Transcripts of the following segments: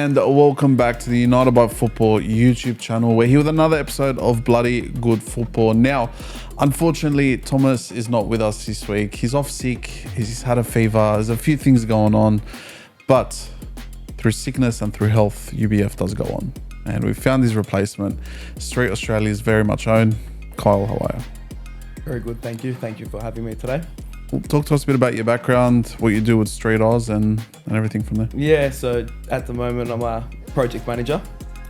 and welcome back to the United by Football YouTube channel. We're here with another episode of Bloody Good Football. Now, unfortunately, Thomas is not with us this week. He's off sick. He's had a fever. There's a few things going on, but through sickness and through health, UBF does go on. And we've found his replacement, Street Australia's very much own, Kyle. How are you? Very good, thank you. Thank you for having me today. Well, talk to us a bit about your background, what you do with Street Oz and everything from there. Yeah, so at the moment I'm a project manager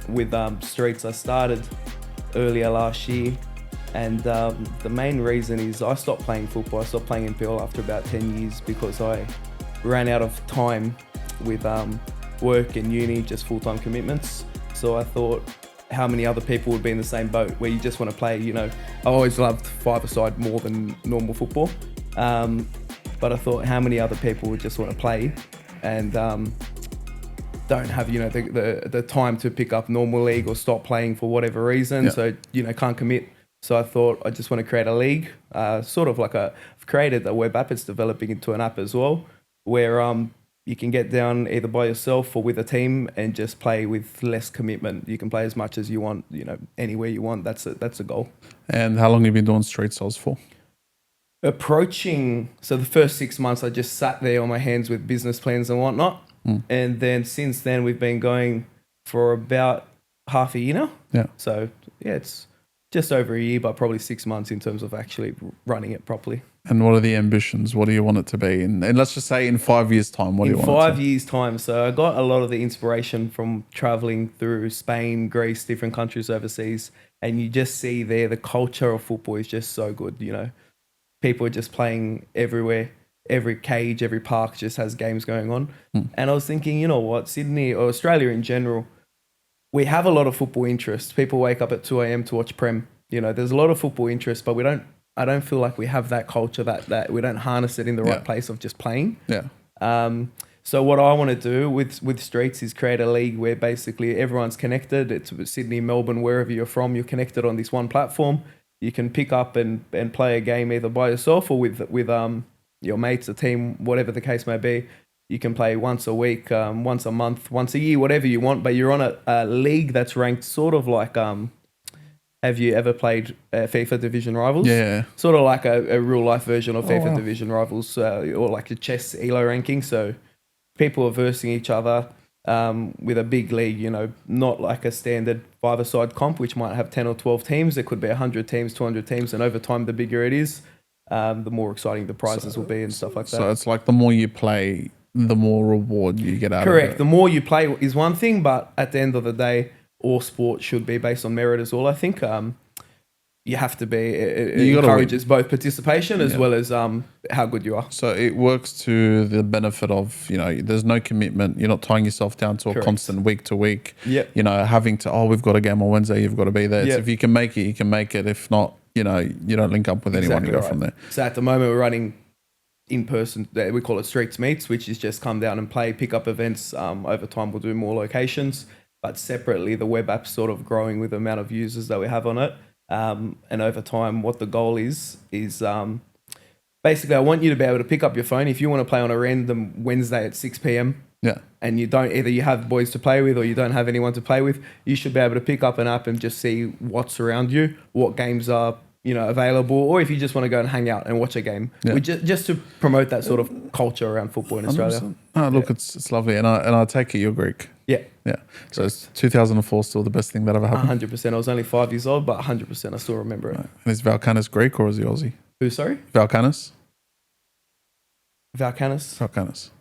with Streets. I started earlier last year, and the main reason is I stopped playing football. I stopped playing NPL after about 10 years because I ran out of time with work and uni, just full-time commitments. So I thought, how many other people would be in the same boat where you just want to play, I always loved five-a-side more than normal football. But I thought, how many other people would just want to play and don't have, the time to pick up normal league or stop playing for whatever reason. Yeah. So, can't commit. So I thought I just want to create a league, sort of like I've created a web app. It's developing into an app as well, where you can get down either by yourself or with a team and just play with less commitment. You can play as much as you want, anywhere you want. That's a goal. And how long have you been doing Street Souls for? So the first 6 months I just sat there on my hands with business plans and whatnot. And then since then we've been going for about half a year now. Yeah. So yeah, it's just over a year, but probably 6 months in terms of actually running it properly. And what are the ambitions? What do you want it to be? And let's just say in 5 years' time, what do you want it to be? In 5 years' time. So I got a lot of the inspiration from traveling through Spain, Greece, different countries overseas. And you just see there the culture of football is just so good, People are just playing everywhere. Every cage, every park just has games going on. And I was thinking, you know what, Sydney or Australia in general, we have a lot of football interest. People wake up at 2 a.m. to watch Prem. There's a lot of football interest, but I don't feel like we have that culture that we don't harness it in the right place of just playing. Yeah. So what I want to do with Streets is create a league where basically everyone's connected. It's Sydney, Melbourne, wherever you're from, you're connected on this one platform. You can pick up and play a game either by yourself or with your mates, a team, whatever the case may be. You can play once a week, once a month, once a year, whatever you want. But you're on a league that's ranked sort of like, have you ever played FIFA Division Rivals? Yeah. Sort of like a real life version of FIFA Division Rivals, or like a chess ELO ranking. So people are versing each other with a big league, not like a standard five-a-side comp, which might have 10 or 12 teams. It could be 100 teams, 200 teams. And over time, the bigger it is, the more exciting the prizes will be and stuff like that. So it's like the more you play, the more reward you get out of it. Correct. The more you play is one thing, but at the end of the day, all sport should be based on merit as well. I think you have to be, it encourages both participation as well as how good you are. So it works to the benefit of, there's no commitment. You're not tying yourself down to a constant week to week. Yeah. Having to, we've got a game on Wednesday, you've got to be there. So if you can make it, you can make it. If not, you don't link up with anyone, you go from there. So at the moment we're running in person, we call it Streets Meets, which is just come down and play, pick up events. Over time we'll do more locations, but separately the web app's sort of growing with the amount of users that we have on it. And over time, what the goal is basically I want you to be able to pick up your phone if you want to play on a random Wednesday at 6 p.m. Yeah. And you don't, either you have boys to play with or you don't have anyone to play with, you should be able to pick up an app and just see what's around you, what games are, available, or if you just want to go and hang out and watch a game. We just to promote that sort of culture around football in Australia. Look, it's lovely. And I take it you're Greek. Yeah. Yeah. So it's 2004 still the best thing that ever happened? 100%. I was only 5 years old, but 100% I still remember it. Right. And is Valkanis Greek or is he Aussie? Who, sorry? Valkanis.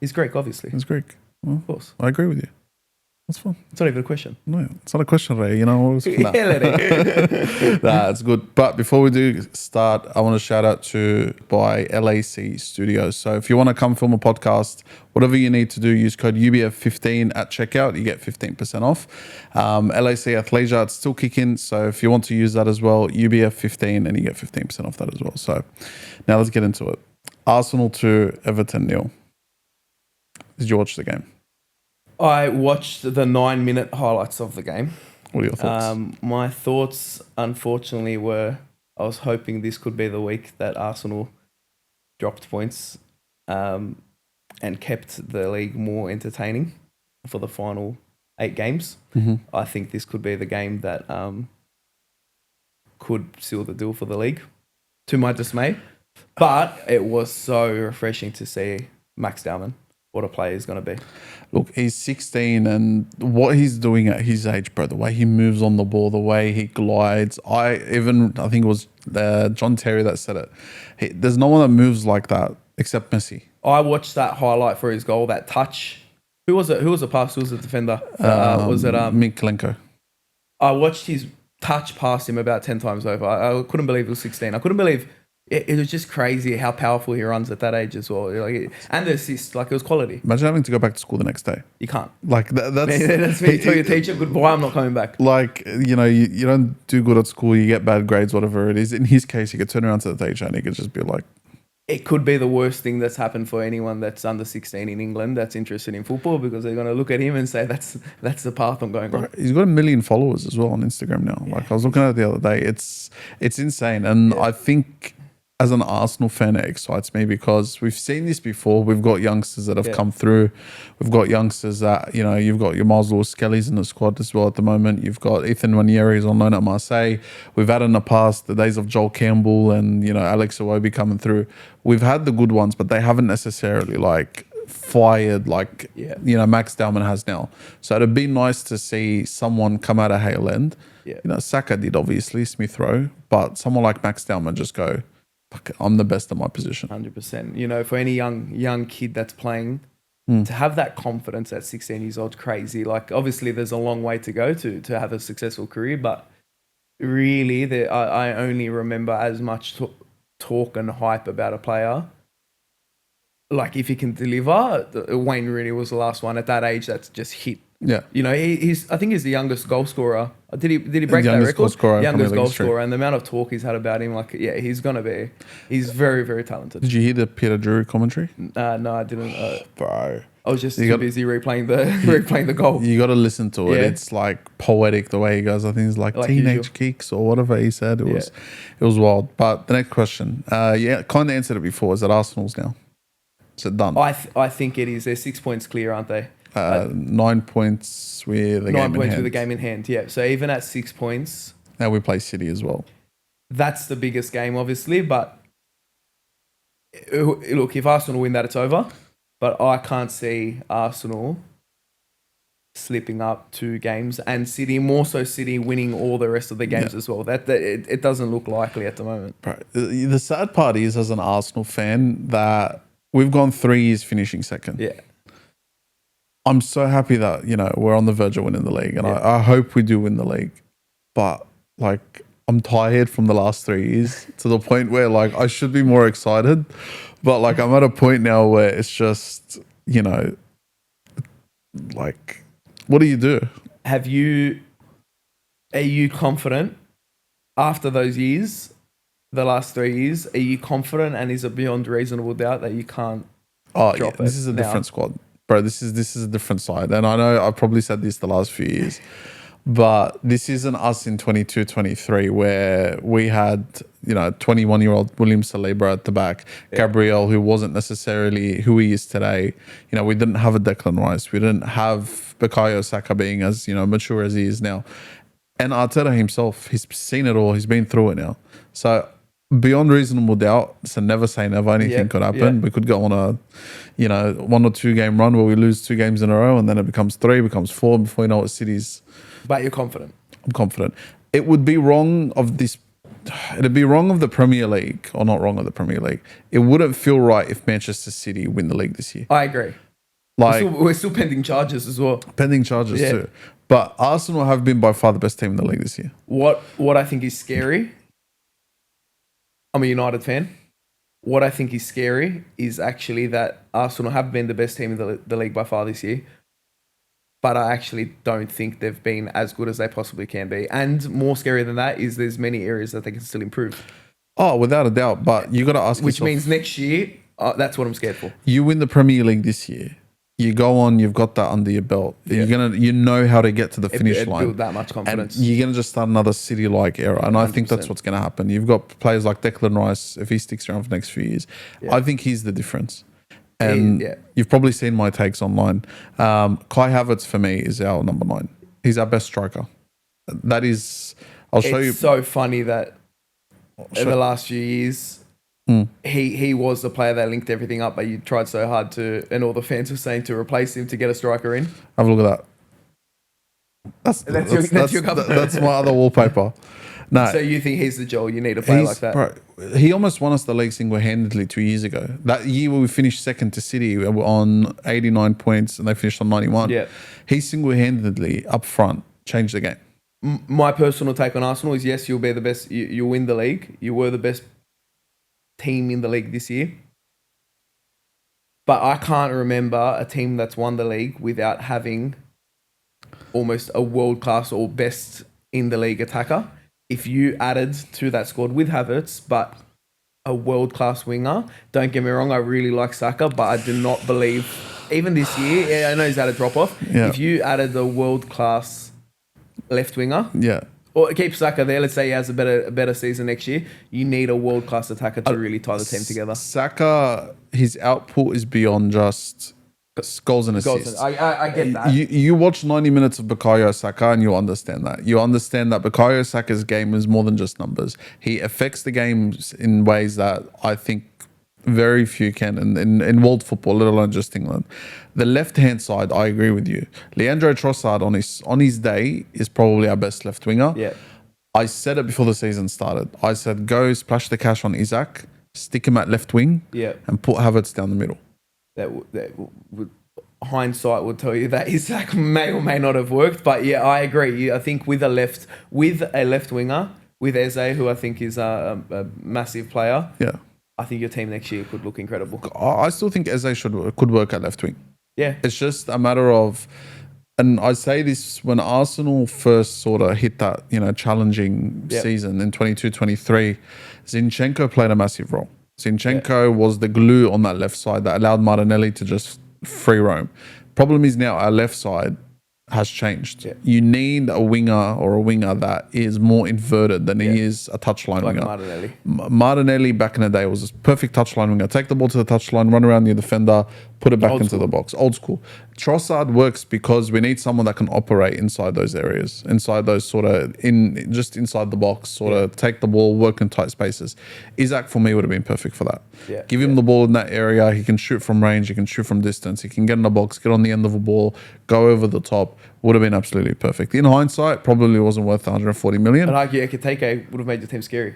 He's Greek, obviously. He's Greek. Well, of course. I agree with you. That's fun. It's not even a question. No, it's not a question, Ray. Nah, it's good. But before we do start, I want to shout out to by LAC Studios. So if you want to come film a podcast, whatever you need to do, use code UBF15 at checkout. You get 15% off. LAC Athleisure, it's still kicking. So if you want to use that as well, UBF15 and you get 15% off that as well. So now let's get into it. Arsenal 2, Everton 0. Did you watch the game? I watched the 9-minute highlights of the game. What are your thoughts? My thoughts, unfortunately, were I was hoping this could be the week that Arsenal dropped points and kept the league more entertaining for the final 8 games. I think this could be the game that could seal the deal for the league, to my dismay. But it was so refreshing to see Max Dowman, what a player he's going to be. Look, he's 16 and what he's doing at his age, bro, the way he moves on the ball, the way he glides. I think it was John Terry that said it. There's no one that moves like that except Messi. I watched that highlight for his goal, that touch. Who was it? Who was the pass? Who was the defender? Was it Mikalenko? I watched his touch past him about 10 times over. I couldn't believe it was 16. I couldn't believe it was just crazy how powerful he runs at that age as well. Like, and the assist, like it was quality. Imagine having to go back to school the next day. You can't. Like that's me. Tell your teacher, goodbye, I'm not coming back. Like, you know, you don't do good at school, you get bad grades, whatever it is. In his case, he could turn around to the teacher and he could just be like, it could be the worst thing that's happened for anyone that's under 16 in England that's interested in football, because they're going to look at him and say, that's the path I'm going on. He's got 1 million followers as well on Instagram now. Yeah. Like I was looking at it the other day. It's insane. And I think as an Arsenal fan, it excites me because we've seen this before. We've got youngsters that have come through. We've got youngsters that, you know, you've got your Miles Lewis-Skelly's in the squad as well at the moment. You've got Ethan Nwaneri's on loan at Marseille. We've had in the past the days of Joel Campbell and, you know, Alex Iwobi coming through. We've had the good ones, but they haven't necessarily like fired like, you know, Max Dowman has now. So it'd be nice to see someone come out of Hale End. Yeah. You know, Saka did obviously, Smith Rowe, but someone like Max Dowman just go, I'm the best at my position. 100%. You know, for any young kid that's playing, to have that confidence at 16 years old, crazy. Like, obviously, there's a long way to go to have a successful career, but really, I only remember as much talk and hype about a player. Like, if he can deliver, Wayne Rooney was the last one at that age that's just hit. Yeah, you know, I think he's the youngest goal scorer. Did he break that record? Youngest goal scorer, and the amount of talk he's had about him, like, yeah, he's very, very talented. Did you hear the Peter Drury commentary? No, I didn't. Bro, I was just too busy replaying the goal. You got to listen to it. Yeah. It's like poetic the way he goes. I think it's like teenage kicks or whatever he said. It was wild. But the next question, kind of answered it before. Is it Arsenal's now? Is it done? I think it is. They're 6 points clear, aren't they? 9 points with the game in hand. Yeah. So even at 6 points, now we play City as well. That's the biggest game, obviously. But look, if Arsenal win that, it's over. But I can't see Arsenal slipping up 2 games, and City, more so City, winning all the rest of the games as well. That it doesn't look likely at the moment. Bro, the sad part is, as an Arsenal fan, that we've gone 3 years finishing second. Yeah. I'm so happy that, you know, we're on the verge of winning the league, and I hope we do win the league. But like, I'm tired from the last 3 years to the point where like I should be more excited, but like I'm at a point now where it's just, you know, like, what do you do? Are you confident after those years, the last 3 years? Are you confident, and is it beyond reasonable doubt that you can't drop it? This is a different squad. Bro, this is a different side. And I know I've probably said this the last few years, but this isn't us in 22, 23, where we had, you know, 21-year-old William Saliba at the back, Gabriel, who wasn't necessarily who he is today. You know, we didn't have a Declan Rice. We didn't have Bukayo Saka being as, you know, mature as he is now. And Arteta himself, he's seen it all. He's been through it now. So beyond reasonable doubt, so never say never. Anything could happen. We could go on a, you know, 1 or 2 game run where we lose 2 games in a row, and then it becomes 3, becomes 4 before you know what City's. But you're confident. I'm confident. It would be wrong of this. It'd be wrong of the Premier League, or not wrong of the Premier League. It wouldn't feel right if Manchester City win the league this year. I agree. Like, we're still pending charges as well. Pending charges too. But Arsenal have been by far the best team in the league this year. What I think is scary, I'm a United fan. What I think is scary is actually that Arsenal have been the best team in the league by far this year. But I actually don't think they've been as good as they possibly can be. And more scary than that is there's many areas that they can still improve. Oh, without a doubt. But you got to ask yourself. Which means next year, that's what I'm scared for. You win the Premier League this year. You go on, you've got that under your belt. Yeah. You know how to get to the finish line. Build that much confidence. And you're going to just start another City-like era. And 100%. I think that's what's going to happen. You've got players like Declan Rice, if he sticks around for the next few years. Yeah. I think he's the difference. And Yeah. you've probably seen my takes online. Kai Havertz for me is our number 9. He's our best striker. That is, I'll show It's you. so funny that in the last few years, he was the player that linked everything up, but you tried so hard to, and all the fans were saying to replace him to get a striker in. Have a look at that. That's my other wallpaper. No, So you think he's the Joel? You need a player like that. Bro, he almost won us the league single-handedly 2 years ago. That year where we finished second to City on 89 points and they finished on 91. Yeah. He single-handedly up front changed the game. My personal take on Arsenal is yes, you'll be the best. You'll win the league. You were the best team in the league this year. But I can't remember a team that's won the league without having almost a world-class or best in the league attacker. If you added to that squad with Havertz, but a world-class winger, don't get me wrong, I really like Saka, but I do not believe, even this year, I know he's had a drop-off. Yeah. If you added a world-class left winger, Yeah. or keep Saka there, let's say he has a better season next year, you need a world-class attacker to really tie the team together. Saka, his output is beyond just goals and assists. I get that. You watch 90 minutes of Bukayo Saka and you'll understand that. You understand that Bukayo Saka's game is more than just numbers. He affects the games in ways that I think very few can in world football, let alone just England. The left-hand side, I agree with you. Leandro Trossard on his day is probably our best left winger. Yeah. I said it before the season started. I said, go splash the cash on Isaac, stick him at left wing, Yeah. and put Havertz down the middle. That would hindsight would tell you that Isaac may or may not have worked, but yeah, I agree. I think with a left winger, with Eze, who I think is a massive player, Yeah. I think your team next year could look incredible. I still think Eze could work at left wing. Yeah, It's just a matter of, and I say this when Arsenal first sort of hit that, challenging season in 22-23, Zinchenko played a massive role. Zinchenko was the glue on that left side that allowed Martinelli to just free roam. Problem is now our left side has changed. Yeah. You need a winger that is more inverted than he is a touchline like winger. Martinelli. Martinelli back in the day was a perfect touchline winger. Take the ball to the touchline, run around your defender, put it back into the box. Old school. Trossard works because we need someone that can operate inside those areas, inside those sort of just inside the box, sort of take the ball, work in tight spaces. Isaac for me would have been perfect for that. Yeah. Give him the ball in that area. He can shoot from range. He can shoot from distance. He can get in the box, get on the end of a ball, go over the top. Would have been absolutely perfect. In hindsight, probably wasn't worth 140 million. I'd argue Ekitike would have made your team scary.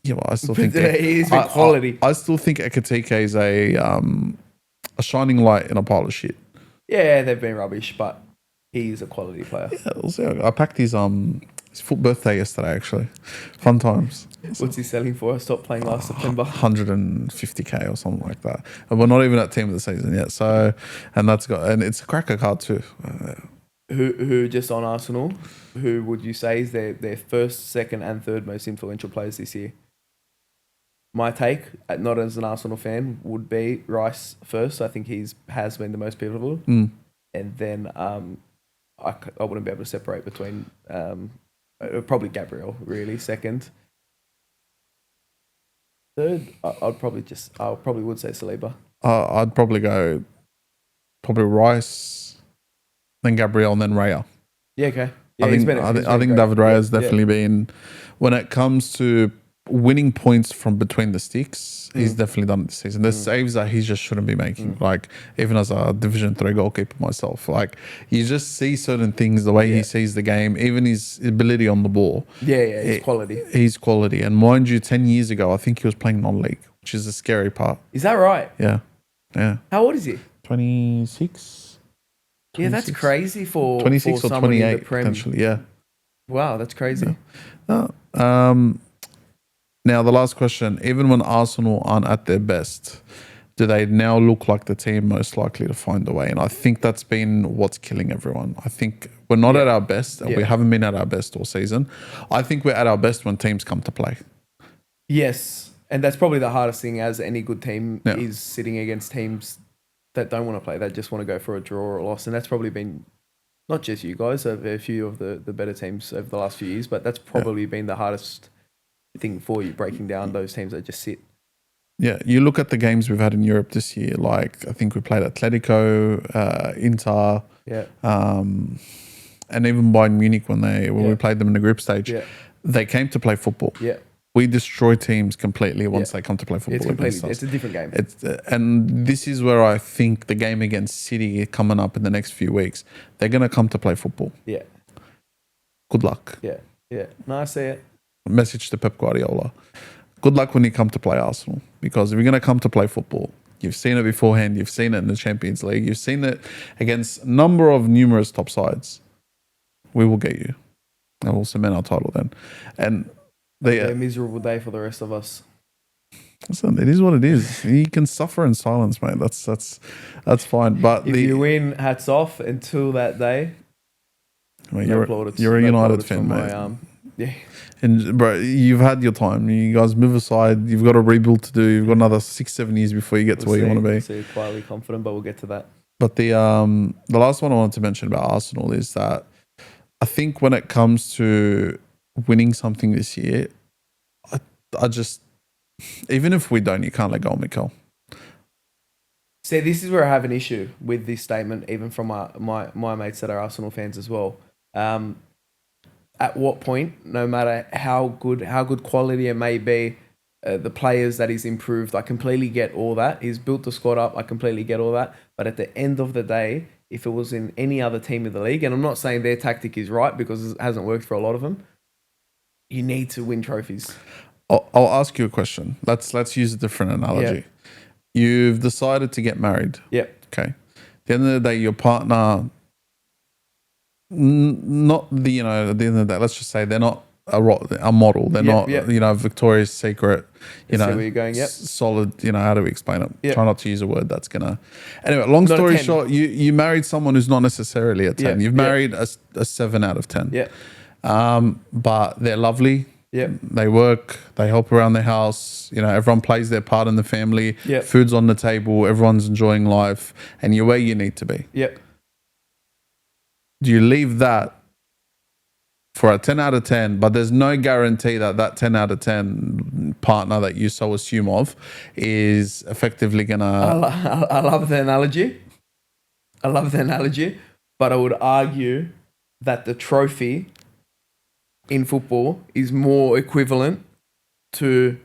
Yeah, well, I still think He's been quality. I still think Ekitike is a shining light in a pile of shit. Yeah, they've been rubbish, but he's a quality player. Yeah, we'll see. I packed his full birthday yesterday. Actually, fun times. What's he selling for? I stopped playing last September. 150k or something like that, and we're not even at team of the season yet. So, and it's a cracker card too. Who just on Arsenal, who would you say is their first, second and third most influential players this year? My take, not as an Arsenal fan, would be Rice first. I think has been the most pivotal. And then I wouldn't be able to separate between probably Gabriel, really, second. Third, I probably would say Saliba. I'd probably go Rice, then Gabriel, and then Raya. Yeah, okay. Yeah, I think David Raya has definitely been, when it comes to winning points from between the sticks, he's definitely done it this season. There's saves that he just shouldn't be making. Like, even as a Division 3 goalkeeper myself, like, you just see certain things, the way he sees the game, even his ability on the ball. Yeah, he's quality. He's quality. And mind you, 10 years ago, I think he was playing non-league, which is the scary part. Is that right? Yeah. How old is he? 26. Yeah, that's crazy for 26 for or someone in 28 the Prem. potentially. Yeah. Wow, that's crazy. Now, the last question, even when Arsenal aren't at their best, do they now look like the team most likely to find a way? And I think that's been what's killing everyone. I think we're not at our best, and we haven't been at our best all season. I think we're at our best when teams come to play. Yes, and that's probably the hardest thing as any good team is sitting against teams that don't want to play. They just want to go for a draw or a loss. And that's probably been, not just you guys, a few of the better teams over the last few years, but that's probably been the hardest thing for you, breaking down those teams that just sit. Yeah, you look at the games we've had in Europe this year. Like I think we played Atletico, Inter, Yeah. and even Bayern Munich when we played them in the group stage. Yeah. They came to play football. Yeah. We destroy teams completely once they come to play football. It's a different game. And this is where I think the game against City coming up in the next few weeks, they're going to come to play football. Yeah. Good luck. Yeah. Yeah. No, I see it. Message to Pep Guardiola. Good luck when you come to play Arsenal, because if you're going to come to play football, you've seen it beforehand, you've seen it in the Champions League, you've seen it against a number of numerous top sides. We will get you. And we'll cement our title then. And a miserable day for the rest of us. Listen, it is what it is. You can suffer in silence, mate. That's fine. But if you win, hats off. Until that day, you're a United fan, mate. Yeah. And bro, you've had your time. You guys move aside. You've got a rebuild to do. You've got another 6-7 years before you get to where you want to be. So quietly confident, but we'll get to that. But the last one I wanted to mention about Arsenal is that I think when it comes to winning something this year, I just, even if we don't, you can't let go of Mikel. See, this is where I have an issue with this statement, even from my mates that are Arsenal fans as well. At what point, no matter how good quality it may be, the players that he's improved, I completely get all that. He's built the squad up, I completely get all that. But at the end of the day, if it was in any other team in the league, and I'm not saying their tactic is right because it hasn't worked for a lot of them, you need to win trophies. I'll ask you a question. Let's use a different analogy. Yeah. You've decided to get married. Yep. Okay. At the end of the day, your partner, not the, at the end of the day, let's just say they're not a model. They're not, Victoria's Secret, where you're going, solid, how do we explain it? Yep. Try not to use a word that's going to... Anyway, long story short, you married someone who's not necessarily a 10. Yep. You've married a 7 out of 10. Yeah. But they're lovely. Yeah. They work, they help around the house, everyone plays their part in the family. Yep. Food's on the table, everyone's enjoying life, and you're where you need to be. Yep. Do you leave that for a 10 out of 10, but there's no guarantee that 10 out of 10 partner that you so assume of is effectively going to... I love the analogy. But I would argue that the trophy in football is more equivalent to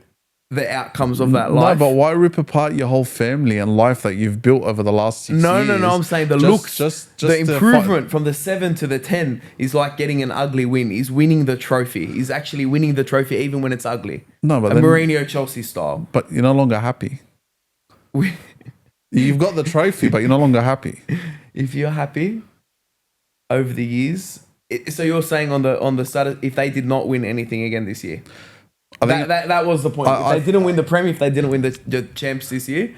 the outcomes of that life. No, but why rip apart your whole family and life that you've built over the last 6 years? No. I'm saying the looks, the improvement from the 7 to the 10 is like getting an ugly win. He's winning the trophy. He's actually winning the trophy even when it's ugly. No, but Mourinho Chelsea style. But you're no longer happy. You've got the trophy, but you're no longer happy. If you're happy over the years, so you're saying on the status, if they did not win anything again this year. That was the point. If they didn't win the Premier, if they didn't win the champs this year,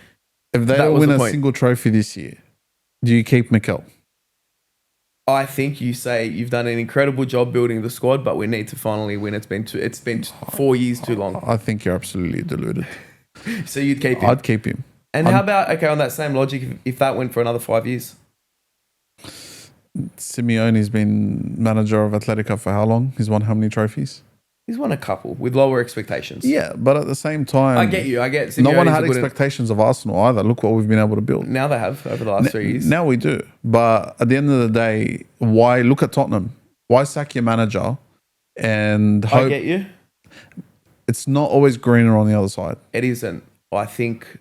if they don't win a single trophy this year, do you keep Mikel? I think you say you've done an incredible job building the squad, but we need to finally win. It's been 4 years too long. I think you're absolutely deluded. So you'd keep him? I'd keep him. And how about, on that same logic, if that went for another 5 years? Simeone's been manager of Atletico for how long? He's won how many trophies? He's won a couple with lower expectations. Yeah, but at the same time... I get you. Simeone's no one had expectations of Arsenal either. Look what we've been able to build. Now they have over the last 3 years. Now we do. But at the end of the day, why look at Tottenham? Why sack your manager and hope... I get you. It's not always greener on the other side. It isn't. I think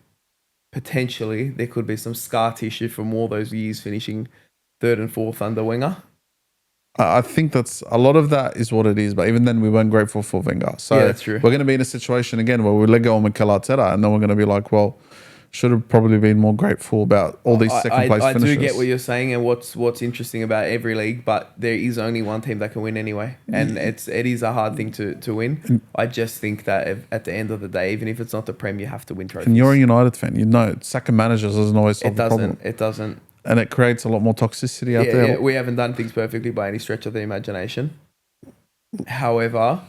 potentially there could be some scar tissue from all those years finishing 3rd and 4th under Wenger. I think that's a lot of that is what it is, but even then we weren't grateful for Wenger. So yeah, that's true. We're going to be in a situation again where we let go of Mikel Arteta, and then we're going to be like, well, should have probably been more grateful about all these second place finishes. I do get what you're saying and what's interesting about every league, but there is only one team that can win anyway, and it is a hard thing to win. I just think that at the end of the day, even if it's not the Prem, you have to win trophies. And you're a United fan, you know, sacking managers doesn't always solve the problem. It doesn't. And it creates a lot more toxicity out there. Yeah, we haven't done things perfectly by any stretch of the imagination. However,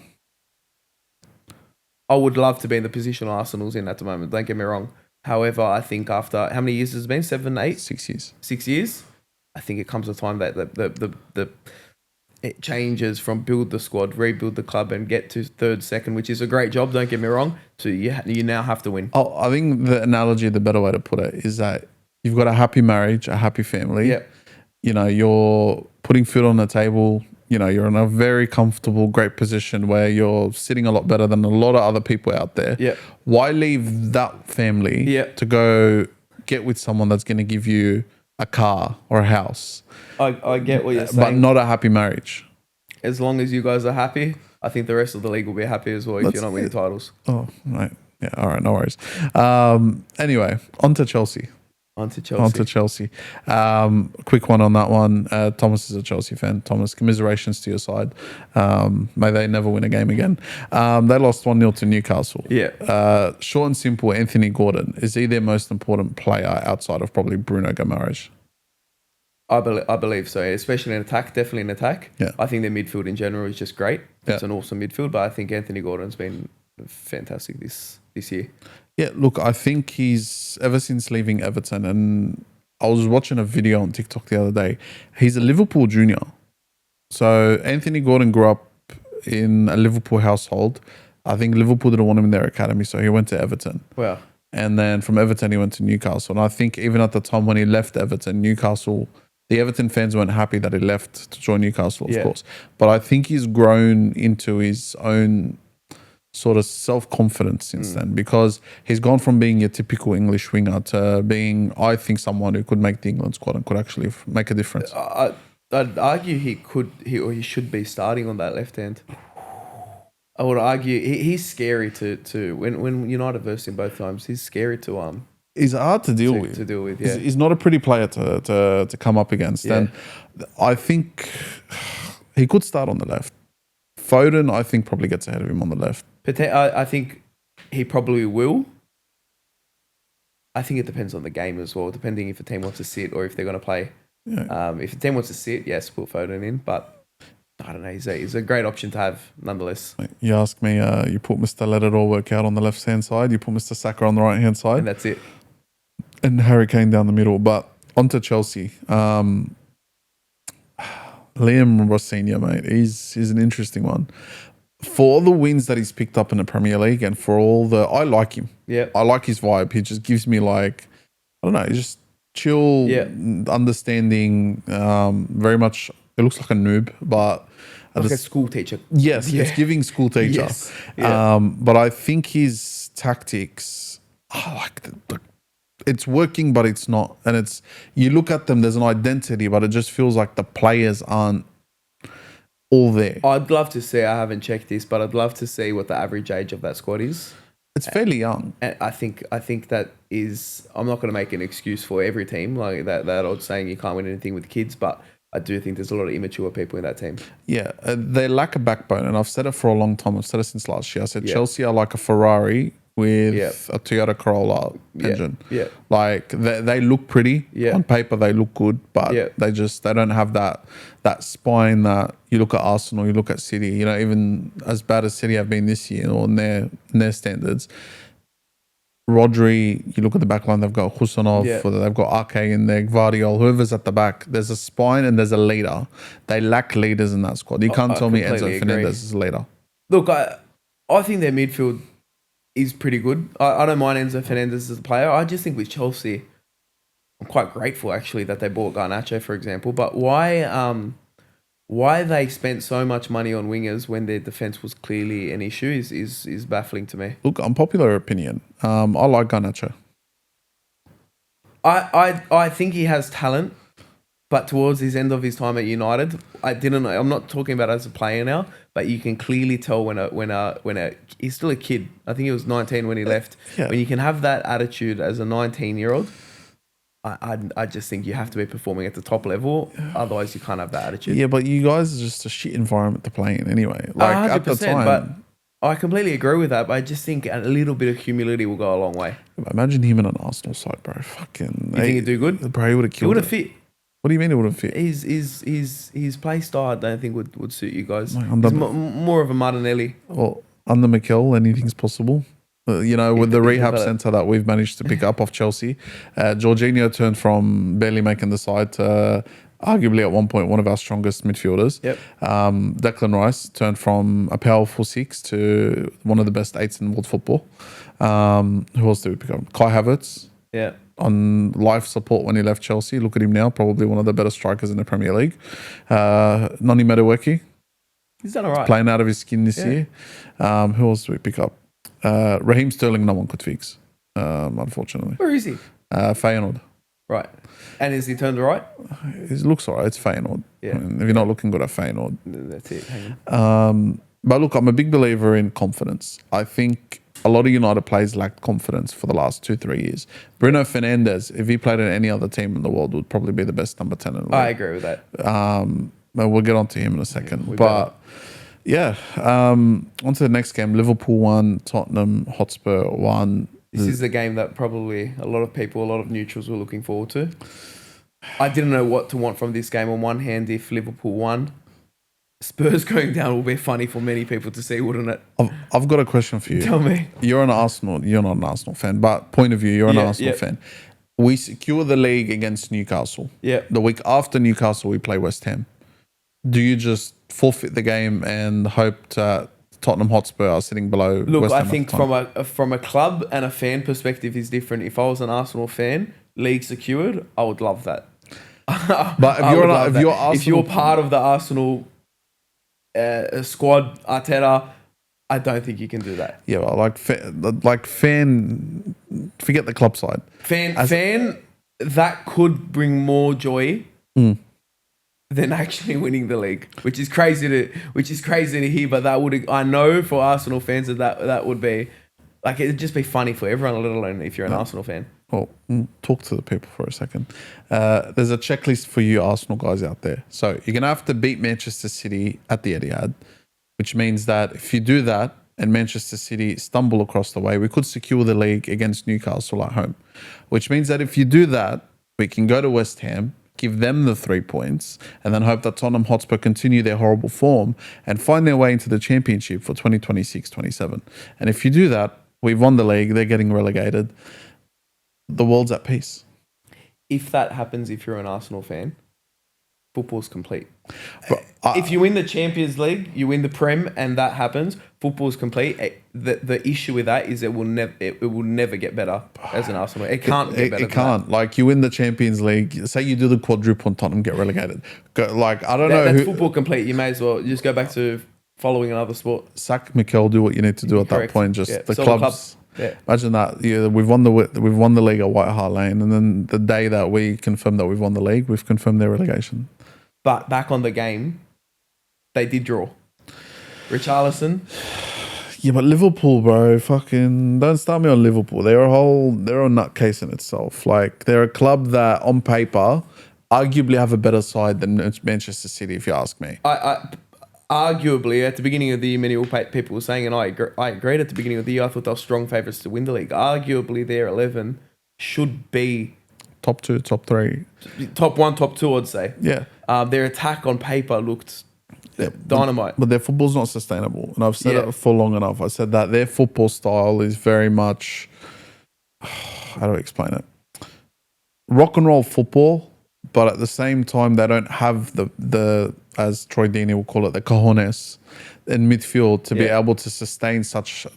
I would love to be in the position Arsenal's in at the moment. Don't get me wrong. However, I think after how many years has it been? 7, 8? 6 years. 6 years. I think it comes a time that it changes from build the squad, rebuild the club, and get to third, second, which is a great job. Don't get me wrong. So you now have to win. Oh, I think the analogy, the better way to put it, is that you've got a happy marriage, a happy family. Yeah. You know, you're putting food on the table. You know, you're in a very comfortable, great position where you're sitting a lot better than a lot of other people out there. Yeah. Why leave that family to go get with someone that's going to give you a car or a house? I get what you're saying. But not a happy marriage. As long as you guys are happy, I think the rest of the league will be happy as well if you're not winning titles. Oh, right. Yeah, all right, no worries. Anyway, on to Chelsea. On to Chelsea. Quick one on that one. Thomas is a Chelsea fan. Thomas, commiserations to your side. May they never win a game again. They lost 1-0 to Newcastle. Yeah. Short and simple, Anthony Gordon. Is he their most important player outside of probably Bruno Guimaraes? I believe so, especially in attack, definitely in attack. Yeah. I think their midfield in general is just great. It's Yeah. an awesome midfield, but I think Anthony Gordon's been fantastic this year. Yeah, look, I think he's, ever since leaving Everton, and I was watching a video on TikTok the other day, he's a Liverpool junior. So Anthony Gordon grew up in a Liverpool household. I think Liverpool didn't want him in their academy, so he went to Everton. Wow. And then from Everton, he went to Newcastle. And I think even at the time when he left Everton, Newcastle, the Everton fans weren't happy that he left to join Newcastle, of course. But I think he's grown into his own sort of self-confidence since then, because he's gone from being your typical English winger to being, I think, someone who could make the England squad and could actually make a difference. I'd argue he should be starting on that left hand. I would argue he's scary to when United versed him both times. He's scary to He's hard to deal with. To deal with, yeah. He's not a pretty player to come up against. Yeah. And I think he could start on the left. Foden, I think, probably gets ahead of him on the left. I think he probably will. I think it depends on the game as well, depending if the team wants to sit or if they're going to play. Yeah. If the team wants to sit, yes, put Foden in. But I don't know. He's a great option to have, nonetheless. You ask me, you put Mr. Let It All Work Out on the left-hand side, you put Mr. Saka on the right-hand side. And that's it. And Harry Kane down the middle. But on to Chelsea. Liam Rossini, mate, he's an interesting one. For all the wins that he's picked up in the Premier League and for all the... I like him. Yeah. I like his vibe. He just gives me like... I don't know, he's just chill, understanding, very much... It looks like a noob, but... Like a school teacher. Yes, it's giving school teacher. Yes. Yeah. But I think his tactics... I like the it's working, but it's not. And it's... You look at them, there's an identity, but it just feels like the players aren't all there. I'd love to see, I haven't checked this, but I'd love to see what the average age of that squad is. It's fairly young. And I think that is, I'm not going to make an excuse for every team, like that old saying you can't win anything with kids, but I do think there's a lot of immature people in that team. Yeah, they lack a backbone, and I've said it for a long time. I've said it since last year. I said Chelsea are like a Ferrari with a Toyota Corolla engine. Yeah. Like they look pretty on paper, they look good, but they don't have that spine that you look at Arsenal, you look at City. You know, even as bad as City have been this year, or in their standards. Rodri, you look at the back line, they've got Husanov, they've got Ake in there, Gvardiol, whoever's at the back. There's a spine and there's a leader. They lack leaders in that squad. You can't tell me Enzo Fernandez is a leader. Look, I think their midfield is pretty good. I don't mind Enzo Fernandez as a player. I just think with Chelsea, I'm quite grateful actually that they bought Garnacho, for example. But why they spent so much money on wingers when their defense was clearly an issue is baffling to me. Look, unpopular opinion. I like Garnacho. I think he has talent, but towards his end of his time at United, I didn't know. I'm not talking about as a player now, but you can clearly tell when he's still a kid. I think he was 19 when he left. Yeah. When you can have that attitude as a 19-year-old, I just think you have to be performing at the top level. Otherwise, you can't have that attitude. Yeah, but you guys are just a shit environment to play in anyway. Like 100%, at the time. But I completely agree with that. But I just think a little bit of humility will go a long way. Imagine him in an Arsenal side, bro. Fucking. You think he'd do good? Bro, he would have killed. He would have fit. What do you mean it wouldn't fit? His play style, I don't think would suit you guys. Like He's more of a Martinelli. Well, under Mikel, anything's possible. You know, with the rehab centre that we've managed to pick up off Chelsea, Jorginho turned from barely making the side to arguably at one point one of our strongest midfielders. Yep. Declan Rice turned from a powerful 6 to one of the best 8s in world football. Who else did we pick up? Kai Havertz. Yeah. On life support when he left Chelsea. Look at him now, probably one of the better strikers in the Premier League. Noni Madueke. He's done all right. Playing out of his skin this year. Who else do we pick up? Raheem Sterling, no one could fix, unfortunately. Where is he? Feyenoord. Right. And is he turned right? It looks all right. It's Feyenoord. Yeah. I mean, if you're not looking good at Feyenoord. That's it. Hang on. But look, I'm a big believer in confidence. I think a lot of United players lacked confidence for the last 2-3 years. Bruno Fernandes, if he played in any other team in the world, would probably be the best number 10 in the league. I agree with that. But we'll get on to him in a second. Yeah, on to the next game. Liverpool 1, Tottenham Hotspur 1. This is the game that probably a lot of people, a lot of neutrals were looking forward to. I didn't know what to want from this game. On one hand, if Liverpool won, Spurs going down will be funny for many people to see, wouldn't it? I've got a question for you. Tell me. You're not an Arsenal fan, but point of view, you're an Arsenal fan. We secure the league against Newcastle. Yeah. The week after Newcastle, we play West Ham. Do you just forfeit the game and hope that Tottenham Hotspur are sitting below Look, West Ham? I think from a club and a fan perspective is different. If I was an Arsenal fan, league secured, I would love that. But if you're part of the Arsenal squad, Arteta, I don't think you can do that. Yeah, well, fan, forget the club side. Fan, that could bring more joy than actually winning the league, which is crazy to hear. But I know for Arsenal fans that would be like, it'd just be funny for everyone, let alone if you're an Arsenal fan. Well, talk to the people for a second. There's a checklist for you Arsenal guys out there. So you're going to have to beat Manchester City at the Etihad, which means that if you do that and Manchester City stumble across the way, we could secure the league against Newcastle at home, which means that if you do that, we can go to West Ham, give them the 3 points, and then hope that Tottenham Hotspur continue their horrible form and find their way into the Championship for 2026-27. And if you do that, we've won the league, they're getting relegated. The world's at peace. If that happens, if you're an Arsenal fan, football's complete. But, if you win the Champions League, you win the Prem, and that happens, football's complete. The issue with that is it will never get better as an Arsenal. It can't get better. It can't. Like, you win the Champions League, say you do the quadruple and Tottenham get relegated. I don't know. That's football complete. You may as well just go back to following another sport. Sack Mikel, do what you need to do at that point. Just the clubs. Yeah. Imagine that. Yeah, we've won the league at White Hart Lane, and then the day that we confirm that we've won the league, we've confirmed their relegation. But back on the game, they did draw. Richarlison. Yeah, but Liverpool, bro, fucking don't start me on Liverpool. They're a nutcase in itself. Like, they're a club that on paper arguably have a better side than Manchester City, if you ask me. Arguably, at the beginning of the year, many people were saying, and I agreed at the beginning of the year, I thought they were strong favourites to win the league. Arguably, their 11 should be top 2, top 3. Top 1, top 2, I'd say. Yeah. Their attack on paper looked dynamite. But their football's not sustainable. And I've said it for long enough. I said that their football style is very much, how do I explain it? Rock and roll football, but at the same time, they don't have the as Troy Deeney will call it, the cojones in midfield to be able to sustain such,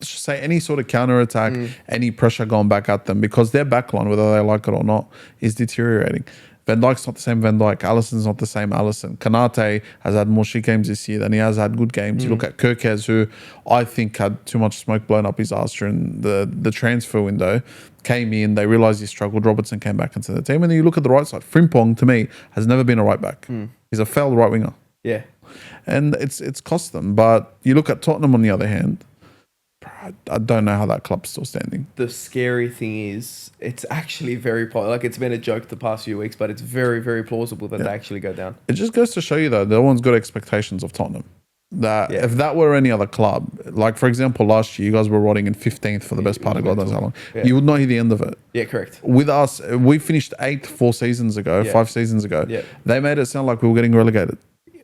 say any sort of counter-attack, any pressure going back at them, because their backline, whether they like it or not, is deteriorating. Van Dijk's not the same Van Dijk. Alisson's not the same Alisson. Kanate has had more shit games this year than he has had good games. You look at Kirkez, who I think had too much smoke blown up his ass during the transfer window. Came in, they realised he struggled. Robertson came back into the team. And then you look at the right side. Frimpong, to me, has never been a right back. He's a failed right winger. Yeah. And it's cost them. But you look at Tottenham on the other hand, I don't know how that club's still standing. The scary thing is, it's actually very like, it's been a joke the past few weeks, but it's very, very plausible that they actually go down. It just goes to show you, though, no one's got expectations of Tottenham. That if that were any other club, like for example, last year you guys were rotting in 15th for the best part of God knows how long. You would not hear the end of it. Yeah, correct. With us, we finished 8th 5 seasons ago. They made it sound like we were getting relegated.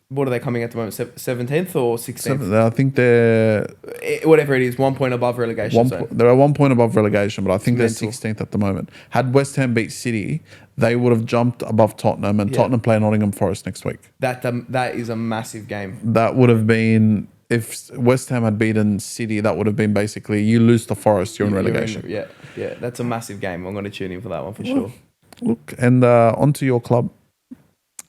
what are they coming at the moment? 17th or 16th? I think they're Whatever it is, 1 point above relegation zone. they're 1 point above relegation, but I think they're mental. 16th at the moment. Had West Ham beat City, they would have jumped above Tottenham, and Tottenham play Nottingham Forest next week. That is a massive game. That would have been, if West Ham had beaten City, that would have been basically you lose to Forest, you're in relegation. Yeah, that's a massive game. I'm going to tune in for that one for sure. Look, and onto your club,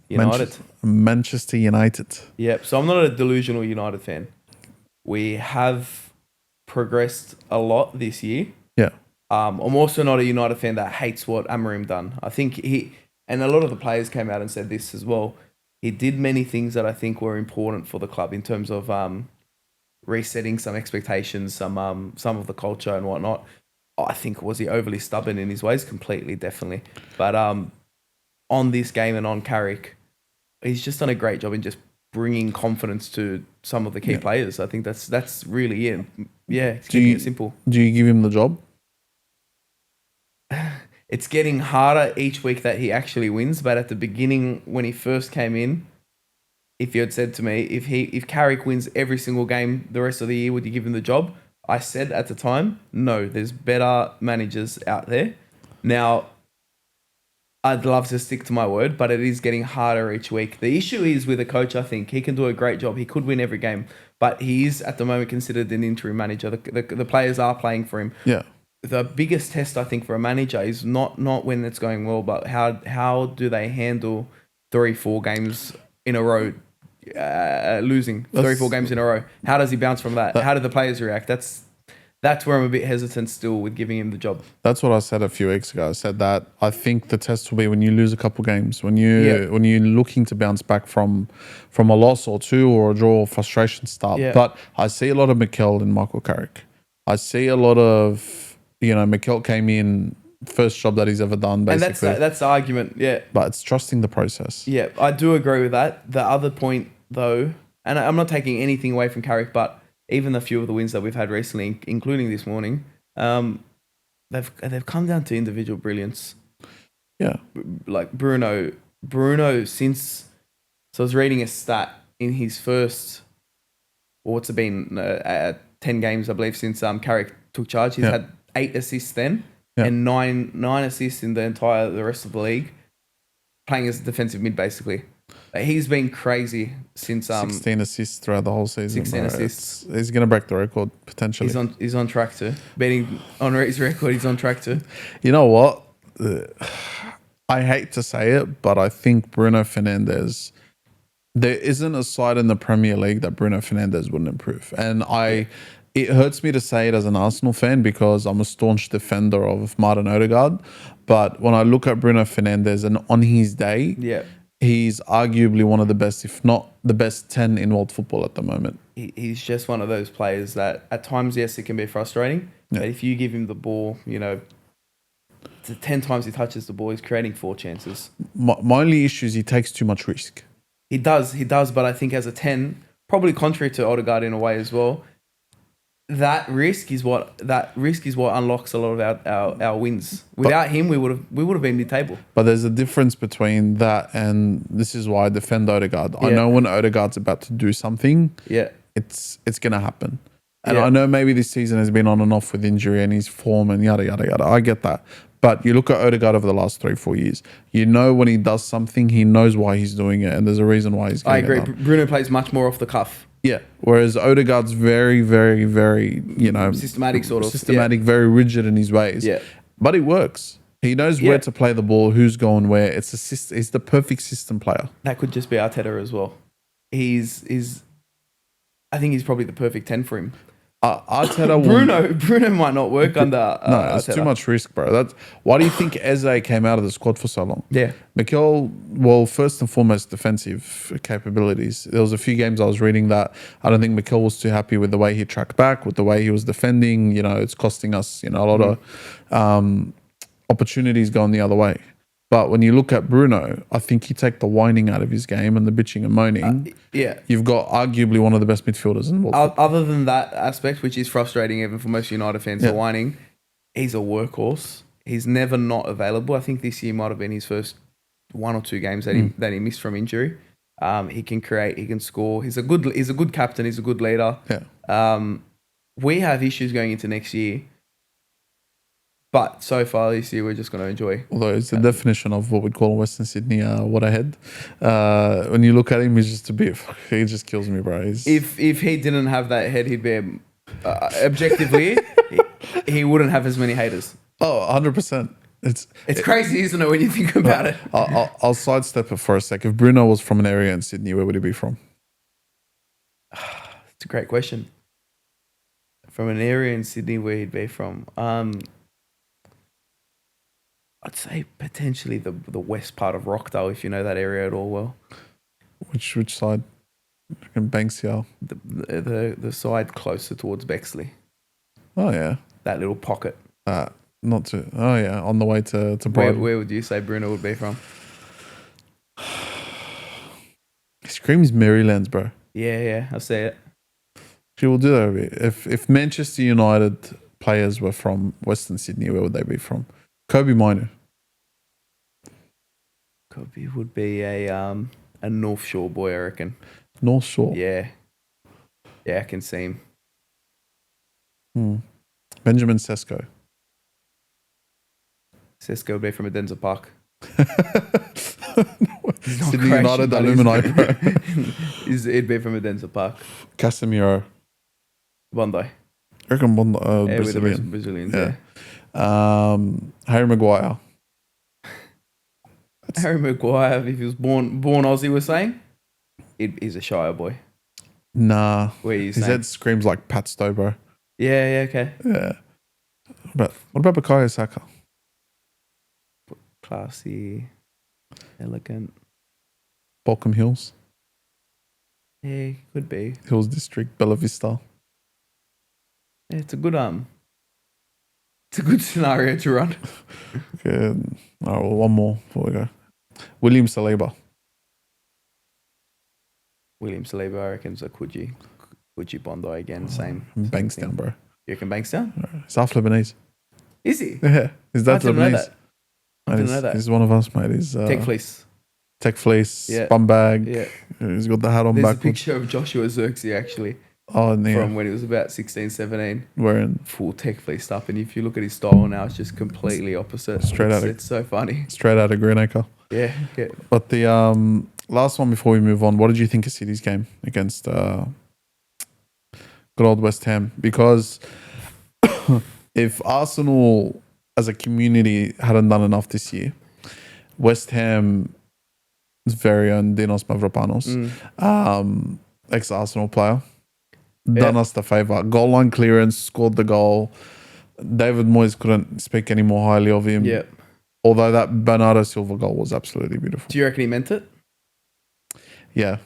United. Manchester United. Yep. So I'm not a delusional United fan. We have progressed a lot this year. Yeah. I'm also not a United fan that hates what Amorim done. I think and a lot of the players came out and said this as well. He did many things that I think were important for the club in terms of resetting some expectations, some of the culture and whatnot. I think, was he overly stubborn in his ways? Completely, definitely. But on this game and on Carrick, he's just done a great job in just bringing confidence to some of the key players. I think that's really it. Yeah, it's keeping it simple. Do you give him the job? It's getting harder each week that he actually wins. But at the beginning, when he first came in, if you had said to me, if Carrick wins every single game the rest of the year, would you give him the job? I said at the time, no, there's better managers out there. Now, I'd love to stick to my word, but it is getting harder each week. The issue is with a coach, I think. He can do a great job. He could win every game, but he is at the moment considered an interim manager. The players are playing for him. Yeah. The biggest test, I think, for a manager is not when it's going well, but how do they handle 3-4 games in a row, losing 3-4 games in a row? How does he bounce from that? How do the players react? That's where I'm a bit hesitant still with giving him the job. That's what I said a few weeks ago. I said that I think the test will be when you lose a couple games, when you're looking to bounce back from a loss or two or a draw or frustration start. Yeah. But I see a lot of Mikel and Michael Carrick. I see a lot of, Mikel came in, first job that he's ever done, basically. And that's the argument, yeah. But it's trusting the process. Yeah, I do agree with that. The other point, though, and I'm not taking anything away from Carrick, but even the few of the wins that we've had recently, including this morning, they've come down to individual brilliance. Yeah. Like Bruno, since... So I was reading a stat in his first... what's it been? 10 games, I believe, since Carrick took charge. He's had 8 assists then, and nine assists in the rest of the league, playing as a defensive mid, basically. He's been crazy since 16 assists throughout the whole season. 16 assists. He's going to break the record potentially. He's on track to betting on his record. He's on track to. You know what? I hate to say it, but I think Bruno Fernandes. There isn't a side in the Premier League that Bruno Fernandes wouldn't improve, and it hurts me to say it as an Arsenal fan because I'm a staunch defender of Martin Odegaard. But when I look at Bruno Fernandes and on his day, he's arguably one of the best, if not the best 10 in world football at the moment. He's just one of those players that at times, yes, it can be frustrating. But if you give him the ball, 10 times he touches the ball, he's creating 4 chances. My only issue is he takes too much risk. He does. But I think as a 10, probably contrary to Odegaard in a way as well, that risk is what unlocks a lot of our wins. Without him, we would have been mid-table. But there's a difference between that, and this is why I defend Odegaard. I know when Odegaard's about to do something, it's going to happen. And I know maybe this season has been on and off with injury and his form and yada yada yada. I get that. But you look at Odegaard over the last 3-4 years, when he does something, he knows why he's doing it, and there's a reason why he's getting it. I agree. Bruno plays much more off the cuff. Yeah, whereas Odegaard's very, very, very, systematic, very rigid in his ways. Yeah, but it works. He knows where to play the ball, who's going where. He's the perfect system player. That could just be Arteta as well. I think he's probably the perfect 10 for him. Arteta Bruno might not work under no, it's Arteta. Too much risk, bro. Why do you think Eze came out of the squad for so long? Yeah. Mikel, well, first and foremost, defensive capabilities. There was a few games I was reading that I don't think Mikel was too happy with the way he tracked back, with the way he was defending. It's costing us, a lot of opportunities going the other way. But when you look at Bruno, I think you take the whining out of his game and the bitching and moaning. You've got arguably one of the best midfielders in the world. Other than that aspect, which is frustrating even for most United fans, the whining, he's a workhorse. He's never not available. I think this year might have been his first 1 or 2 games that he missed from injury. He can create. He can score. He's a good captain. He's a good leader. Yeah. We have issues going into next year, but so far this year we're just going to enjoy. Although it's the definition of what we'd call Western Sydney, what a head. When you look at him, he's just a bit. He just kills me, bro. If he didn't have that head, he'd be objectively he wouldn't have as many haters. Oh, 100%. It's crazy, isn't it, when you think about it? I'll sidestep it for a sec. If Bruno was from an area in Sydney, where would he be from? It's a great question. From an area in Sydney, where he'd be from? I'd say potentially the west part of Rockdale, if you know that area at all well. Which side? Banksia. The side closer towards Bexley. Oh yeah. That little pocket. Not to. Oh yeah, on the way to Brighton. Where would you say Bruno would be from? He screams Marylands, bro. Yeah, I see it. She will do that a bit. If Manchester United players were from Western Sydney, where would they be from? Kobe Minu. Kobe would be a North Shore boy, I reckon. North Shore. Yeah, I can see him. Benjamin Sesko. Sesko would be from Adenza Park. Sydney United alumni, bro. He'd be from Adenza Park. Casemiro. Bondi. I reckon Bondi. Yeah, Brazilian. with the Brazilians, yeah. Harry Maguire. Harry Maguire, if he was born Aussie, we're saying, he's a Shire boy. Nah. Where you his head screams like Pat Stowe, bro. Yeah, okay. Yeah. What about Bukayo Saka? Classy, elegant. Balcombe Hills. Yeah, could be. Hills District, Bella Vista. Yeah, it's a good scenario to run. Okay. All right, well, one more before we go. William Saliba. William Saliba, I reckon, is a Coogee Bondi again, same. Bankstown, bro. You reckon Bankstown? He's half Lebanese. Is he? Yeah, his dad's Lebanese. I didn't know that. He's one of us, mate. He's Tech Fleece. Tech Fleece, Yeah. bum bag. Yeah. He's got the hat on There's backwards. a picture of Joshua Xerxes actually From when he was about 16, 17. Wearing Full Tech Fleece up. And if you look at his style now, it's just completely opposite. It's so funny. straight out of Greenacre. Yeah. But the last one before we move on, what did you think of City's game against good old West Ham? Because if Arsenal as a community hadn't done enough this year, West Ham's very own Dinos Mavropanos, ex-Arsenal player, done us the favour. Goal line clearance, scored the goal. David Moyes couldn't speak any more highly of him. Yeah. Although that Bernardo Silva goal was absolutely beautiful. Do you reckon he meant it? Yeah.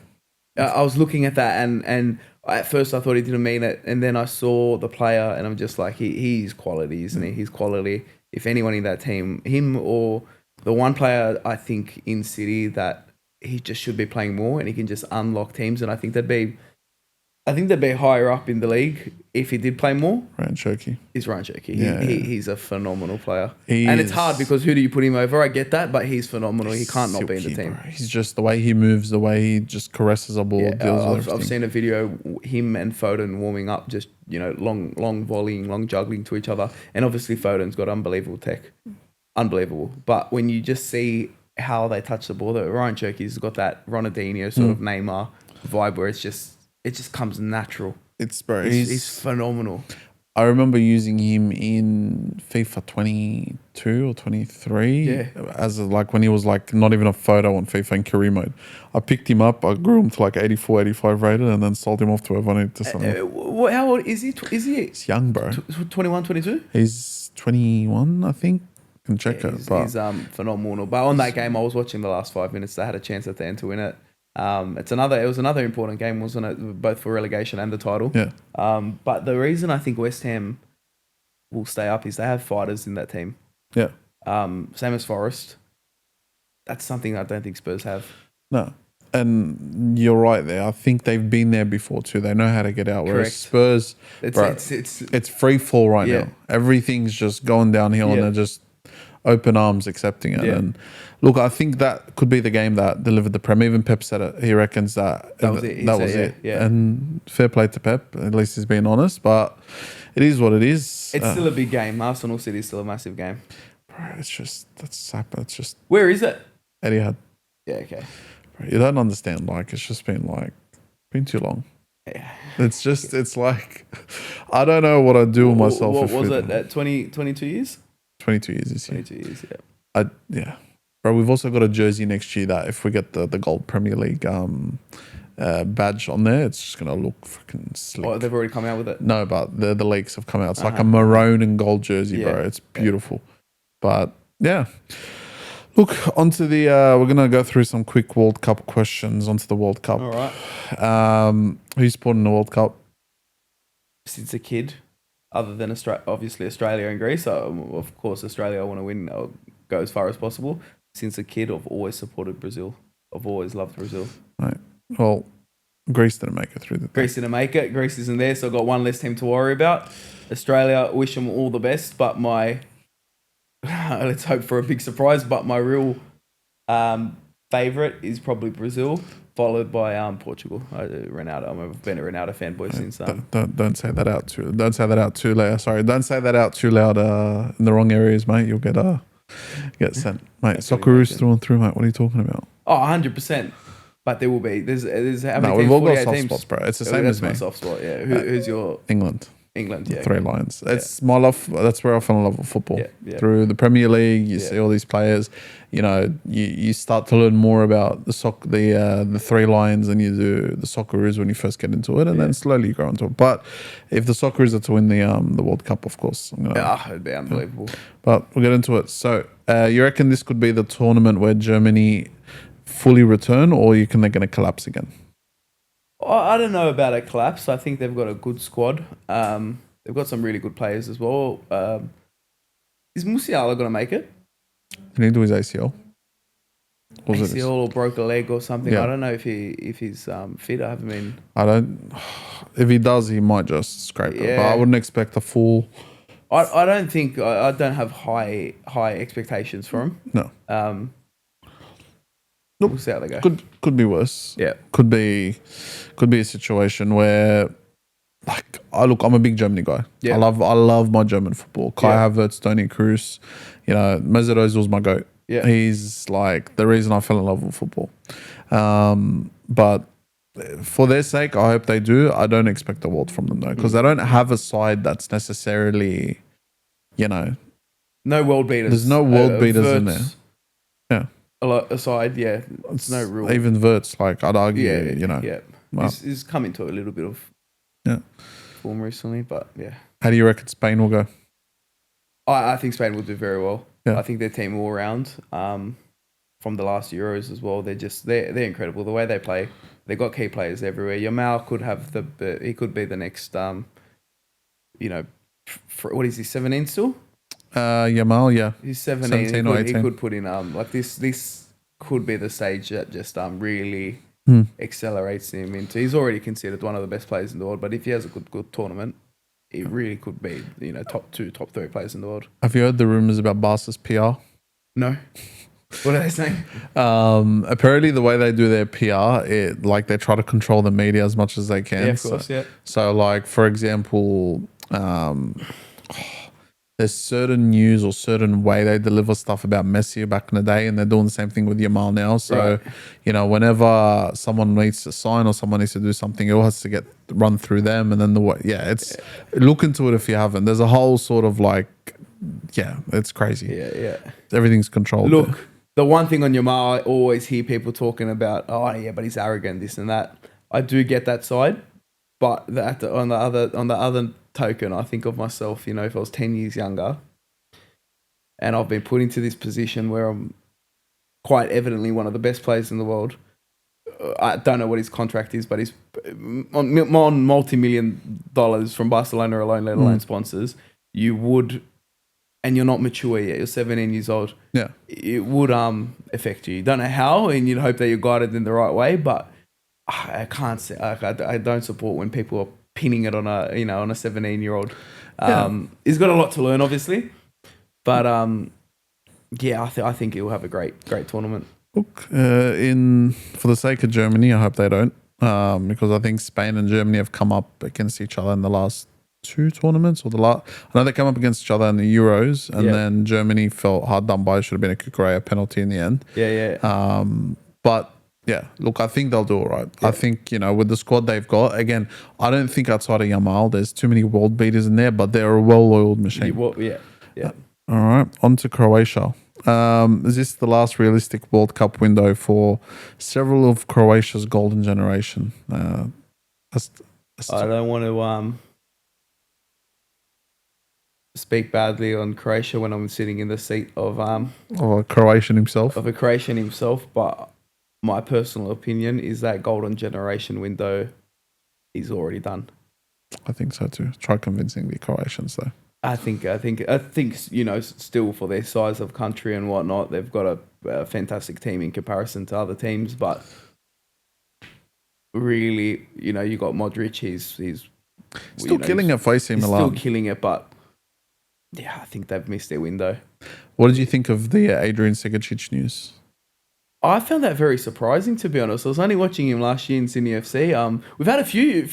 I was looking at that and at first I thought he didn't mean it. And then I saw the player and I'm just like, he's quality, isn't he? He's quality. If anyone in that team, him or the one player I think in City that he just should be playing more and he can just unlock teams. And I think they'd be higher up in the league if he did play more. Ryan Cherky. Is Ryan Cherky. Yeah. He's a phenomenal player. It's hard because who do you put him over? I get that, but he's phenomenal. He can't not be in the team. Bro. He's just the way he moves, the way he just caresses a ball. I've seen a video, him and Foden warming up, just, long volleying, long juggling to each other. And obviously Foden's got unbelievable tech. Unbelievable. But when you just see how they touch the ball, Ryan Cherky's got that Ronaldinho sort of Neymar vibe where it just comes natural. He's phenomenal. I remember using him in FIFA 22 or 23 as when he was not even a photo on FIFA in career mode. I picked him up, I grew him to 84, 85 rated and then sold him off to everyone to something. How old is he? He's young, bro. 21, 22? He's 21, I think. Can check it. He's phenomenal. But on that game, I was watching the last 5 minutes. They had a chance at the end to win it. It was another important game, wasn't it? Both for relegation and the title. Yeah. But the reason I think West Ham will stay up is they have fighters in that team. Yeah. Same as Forest. That's something I don't think Spurs have. No. And you're right there. I think they've been there before too. They know how to get out. Whereas Spurs, it's free fall right now. Everything's just going downhill and they're just open arms accepting it. Yeah. And look, I think that could be the game that delivered the Prem. Even Pep said it. He reckons that was it. He That said, was it. yeah. And fair play to Pep. At least he's being honest. But it is what it is. It's still a big game. Arsenal City is still a massive game. Bro, it's just Where is it? Etihad. Yeah, okay. Bro, you don't understand. Like, it's just been too long. Yeah. It's like, I don't know what I'd do with myself. What was it at 22 years? 22 years this year. 22 years, yeah. Yeah. Bro, we've also got a jersey next year that if we get the gold Premier League badge on there, it's just going to look freaking slick. Oh, they've already come out with it? No, but the leaks have come out. It's like a maroon and gold jersey, bro. It's beautiful. But yeah. Look, onto the, we're going to go through some quick World Cup questions onto the World Cup. All right. Who's supporting the World Cup? Since a kid, other than obviously Australia and Greece. Of course, Australia I want to win. I'll go as far as possible. Since a kid, I've always supported Brazil. I've always loved Brazil. Right. Well, Greece didn't make it through the Greece didn't make it. Greece isn't there, so I've got one less team to worry about. Australia, wish them all the best, but let's hope for a big surprise, but my real favourite is probably Brazil, followed by Portugal. Ronaldo. I've been a Ronaldo fanboy since. Don't say that out too. Don't say that out too loud. Sorry, don't say that out too loud. In the wrong areas, mate. You'll get sent, mate. Socceroos through and through, mate. What are you talking about? Oh, 100%. But there will be. There's how many no, teams? we've all got soft teams? spots, bro. It's the same as me. That's my soft spot. Yeah. Who's your England? Yeah. Three Lions. It's my love. That's where I fell in love with football. Yeah. Through the Premier League, you see all these players. You know, you start to learn more about the Three Lions than you do the Socceroos when you first get into it, and then slowly you grow into it. But if the Socceroos are to win the World Cup, of course, it'd be unbelievable. But we'll get into it. So, you reckon this could be the tournament where Germany fully return, or you reckon they're going to collapse again? I don't know about a collapse. I think they've got a good squad. They've got some really good players as well. Is Musiala going to make it? Did he do his ACL? ACL or broke a leg or something. Yeah. I don't know if he's fit. I haven't been. I don't. If he does, he might just scrape it. But I wouldn't expect a full. I don't think. I don't have high expectations for him. No. We'll see how they go. Could be worse. Yeah. Could be a situation where, like, I'm a big Germany guy. Yeah. I love my German football. Kai Havertz, Toni Kroos, Mesut Ozil's my goat. Yeah. He's like the reason I fell in love with football. But for their sake, I hope they do. I don't expect the world from them though, because they don't have a side that's necessarily, no world beaters. There's no world beaters in there. Yeah. Aside, it's no real. Even Wirtz, like I'd argue, Yeah. Well, he's come into a little bit of form recently, but yeah. How do you reckon Spain will go? I think Spain will do very well. Yeah. I think their team all around, from the last Euros as well, they're incredible. The way they play, they've got key players everywhere. Yamal could have he could be the next, what is he, 17 still? Yamal, yeah. He's 17. 17 or 18. He could put in, this could be the stage that just really accelerates him into. He's already considered one of the best players in the world, but if he has a good tournament, he really could be, top 2, top 3 players in the world. Have you heard the rumors about Barca's PR? No. What are they saying? Apparently, the way they do their PR, they try to control the media as much as they can. Yeah, of course, yeah. So, like, for example, there's certain news or certain way they deliver stuff about Messi back in the day, and they're doing the same thing with Yamal now. So, whenever someone needs to sign or someone needs to do something, it all has to get run through them, and then look into it if you haven't. There's a whole sort of it's crazy. Yeah. Everything's controlled. Look, the one thing on Yamal, I always hear people talking about, but he's arrogant, this and that. I do get that side, but on the other token, I think of myself, if I was 10 years younger and I've been put into this position where I'm quite evidently one of the best players in the world. I don't know what his contract is, but he's on multi-million dollars from Barcelona alone, let alone sponsors. You would, and you're not mature yet, you're 17 years old. Yeah. It would affect you. You don't know how, and you'd hope that you're guided in the right way, but I can't say, I don't support when people are pinning it on a 17-year-old. He's got a lot to learn, obviously, but Yeah, I think it will have a great tournament. Look, for the sake of Germany, I hope they don't, because I think Spain and Germany have come up against each other in the last two tournaments, or I know they come up against each other in the Euros, and then Germany felt hard done by. It should have been a Kukurea penalty in the end. Yeah. But yeah, look, I think they'll do all right. Yeah. I think, with the squad they've got, again, I don't think outside of Yamal, there's too many world beaters in there, but they're a well-oiled machine. Yeah. All right, on to Croatia. Is this the last realistic World Cup window for several of Croatia's golden generation? I don't want to speak badly on Croatia when I'm sitting in the seat of a Croatian himself. But my personal opinion is that golden generation window is already done. I think so too. Try convincing the Croatians though. I think still for their size of country and whatnot, they've got a fantastic team in comparison to other teams. But really, you got Modric. He's still killing it for AC Milan. Still killing it, but yeah, I think they've missed their window. What did you think of the Adrian Segacic news? I found that very surprising, to be honest. I was only watching him last year in Sydney FC. We've had a few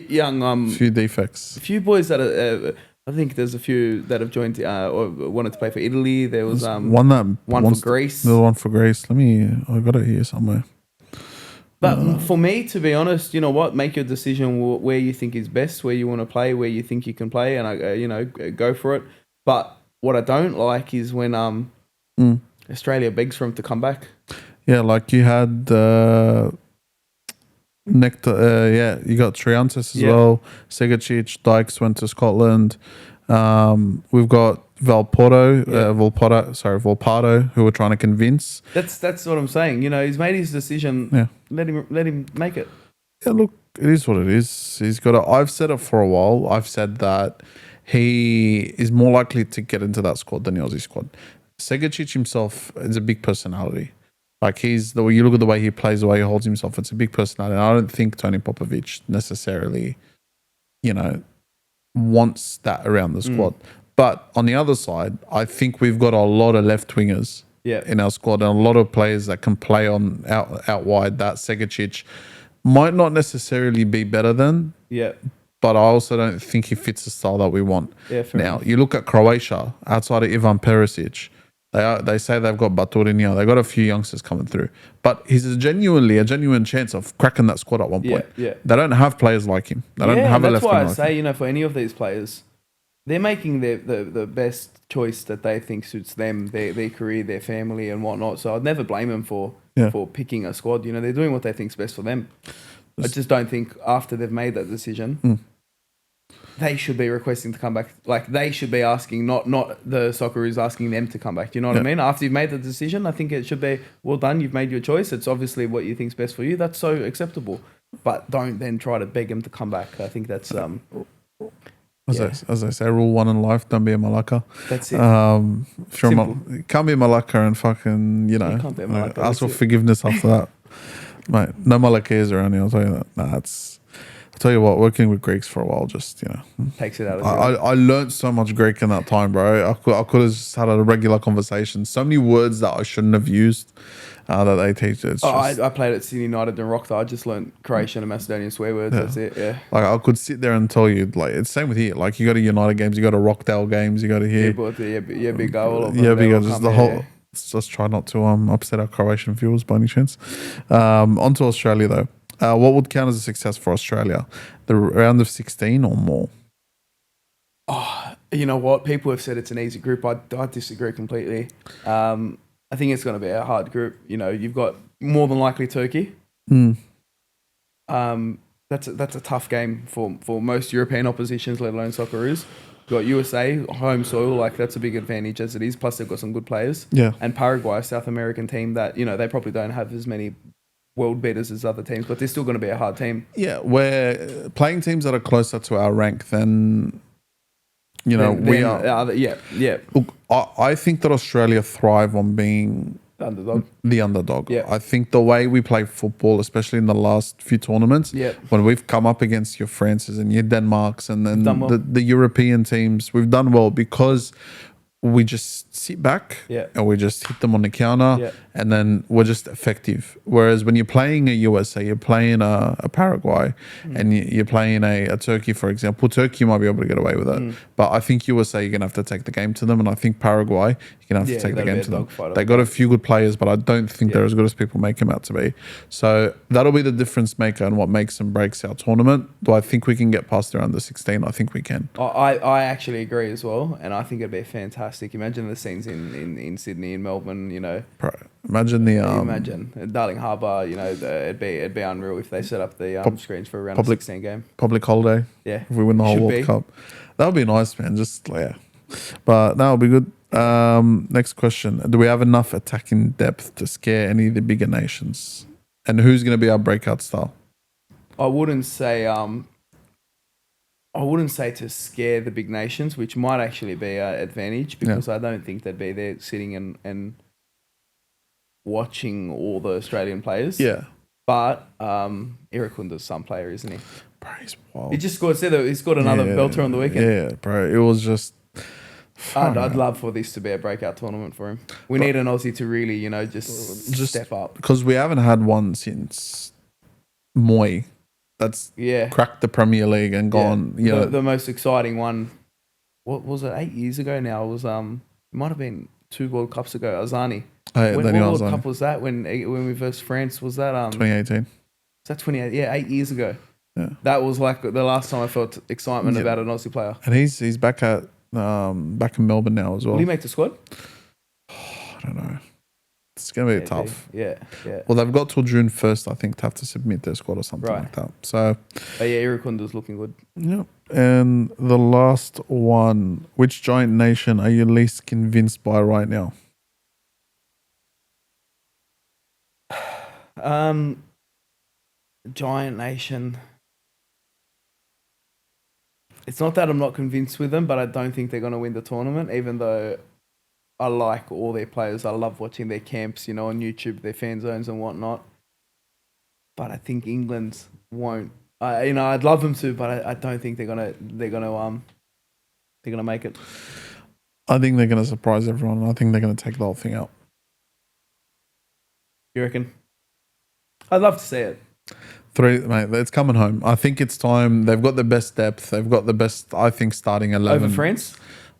young few defects, a few boys that are. I think there's a few that have joined or wanted to play for Italy. There was one for Greece. The one for Greece. I got it here somewhere. But for me, to be honest, you know what? Make your decision where you think is best, where you want to play, where you think you can play, and go for it. But what I don't like is when Australia begs for him to come back. Yeah, like you had Nectar. You got Triantis as well. Segacic, Dykes went to Scotland. We've got Volpato, who we're trying to convince. That's what I'm saying. He's made his decision. Yeah. Let him make it. Yeah, look, it is what it is. He's got. I've said it for a while. I've said that he is more likely to get into that squad than the Aussie squad. Segacic himself is a big personality. Like you look at the way he plays, the way he holds himself, it's a big personality. And I don't think Tony Popovic necessarily, wants that around the squad. But on the other side, I think we've got a lot of left wingers in our squad and a lot of players that can play on out wide. That Segacic might not necessarily be better than. Yeah. But I also don't think he fits the style that we want. Yeah, fair enough. You look at Croatia, outside of Ivan Perisic, they say they've got Baturinho. They've got a few youngsters coming through. But he's a genuine chance of cracking that squad at one point. Yeah. They don't have players like him. They don't have a left winger. That's why I say, for any of these players, they're making the best choice that they think suits them, their career, their family and whatnot. So I'd never blame them for picking a squad. They're doing what they think's best for them. I just don't think after they've made that decision, they should be requesting to come back. Like they should be asking, not the Socceroos asking them to come back. Do you know what I mean? After you've made the decision, I think it should be, well done, you've made your choice. It's obviously what you think's best for you. That's so acceptable. But don't then try to beg them to come back. I think that's as I say, rule one in life: don't be a malaka. That's it. Can't be a malaka and fucking can't be a malaka. Ask for forgiveness after that, mate. No malakas around here. I'll tell you that. I'll tell you what, working with Greeks for a while just takes it out of I learned so much Greek in that time, bro. I could have just had a regular conversation. So many words that I shouldn't have used that they teach. I played at Sydney United and Rockthar. I just learned Croatian and Macedonian swear words. That's it. Yeah. Like I could sit there and tell you, like it's the same with here. Like you go to United games, you go to Rockdale games, you go to here. Big goal. Big goal. Just the whole. Yeah. Just try not to upset our Croatian viewers by any chance. On to Australia though. What would count as a success for Australia? The round of 16 or more? Oh, you know what? People have said it's an easy group. I disagree completely. I think it's going to be a hard group. You've got more than likely Turkey. That's a tough game for most European oppositions, let alone Socceroos. You've got USA, home soil, like that's a big advantage as it is. Plus they've got some good players. Yeah. And Paraguay, a South American team that, they probably don't have as many world beaters as other teams, but they're still going to be a hard team. Yeah, we're playing teams that are closer to our rank than we are. Yeah. Look, I think that Australia thrive on being the underdog. Yeah. I think the way we play football, especially in the last few tournaments, when we've come up against your Frances and your Denmarks and then the European teams, we've done well because we just sit back Yeah. and we just hit them on the counter Yeah. and then we're just effective. Whereas when you're playing a USA, you're playing a Paraguay and you're playing a Turkey, for example. Turkey, you might be able to get away with it. But I think USA, you're going to have to take the game to them. And I think Paraguay, you're going to have to take the that'll be game a to them. dogfight, They got a few good players, but I don't think they're as good as people make them out to be. So that'll be the difference maker and what makes and breaks our tournament. Do I think we can get past the under 16? I think we can. I actually agree as well, and I think it'd be fantastic. Imagine the scenes in Sydney and Melbourne. Bro, imagine the imagine Darling Harbour. It'd be unreal if they set up the screens for a round of 16 game. public holiday. Yeah, If we win the whole Should World be. Cup, that would be nice, man. Just yeah, but that would be good. Next question: do we have enough attacking depth to scare any of the bigger nations? And who's going to be our breakout star? I wouldn't say to scare the big nations, which might actually be an advantage because I don't think they'd be there sitting and watching all the Australian players. Yeah, But Irakunda's some player, isn't he? bro, he's wild. He just scored another belter on the weekend. Yeah, bro, it was just. I'd love for this to be a breakout tournament for him. We need an Aussie to really, just step up. Because we haven't had one since Moy. That's Yeah. cracked the Premier League and gone. The most exciting one. What was it? 8 years ago now. It was it might have been 2 World Cups ago. Azani. What World Cup was that? When we versed France? Was that 2018? Was that 28? Yeah, 8 years ago. Yeah. That was like the last time I felt excitement about an Aussie player. And he's back at back in Melbourne now as well. Will he make the squad? I don't know. It's gonna be tough. Yeah. Well, they've got till June 1st, I think, to have to submit their squad or something like that. So, but yeah, Irakunda's looking good. yeah. And the last one: which giant nation are you least convinced by right now? Giant nation. It's not that I'm not convinced with them, but I don't think they're going to win the tournament, even though I like all their players. I love watching their camps, on YouTube, their fan zones and whatnot. But I think England won't. I'd love them to, but I don't think they're gonna make it. I think they're going to surprise everyone. I think they're going to take the whole thing out. You reckon? I'd love to see it. 3, mate, it's coming home. I think it's time. They've got the best depth. They've got the best, I think, starting 11. Over France?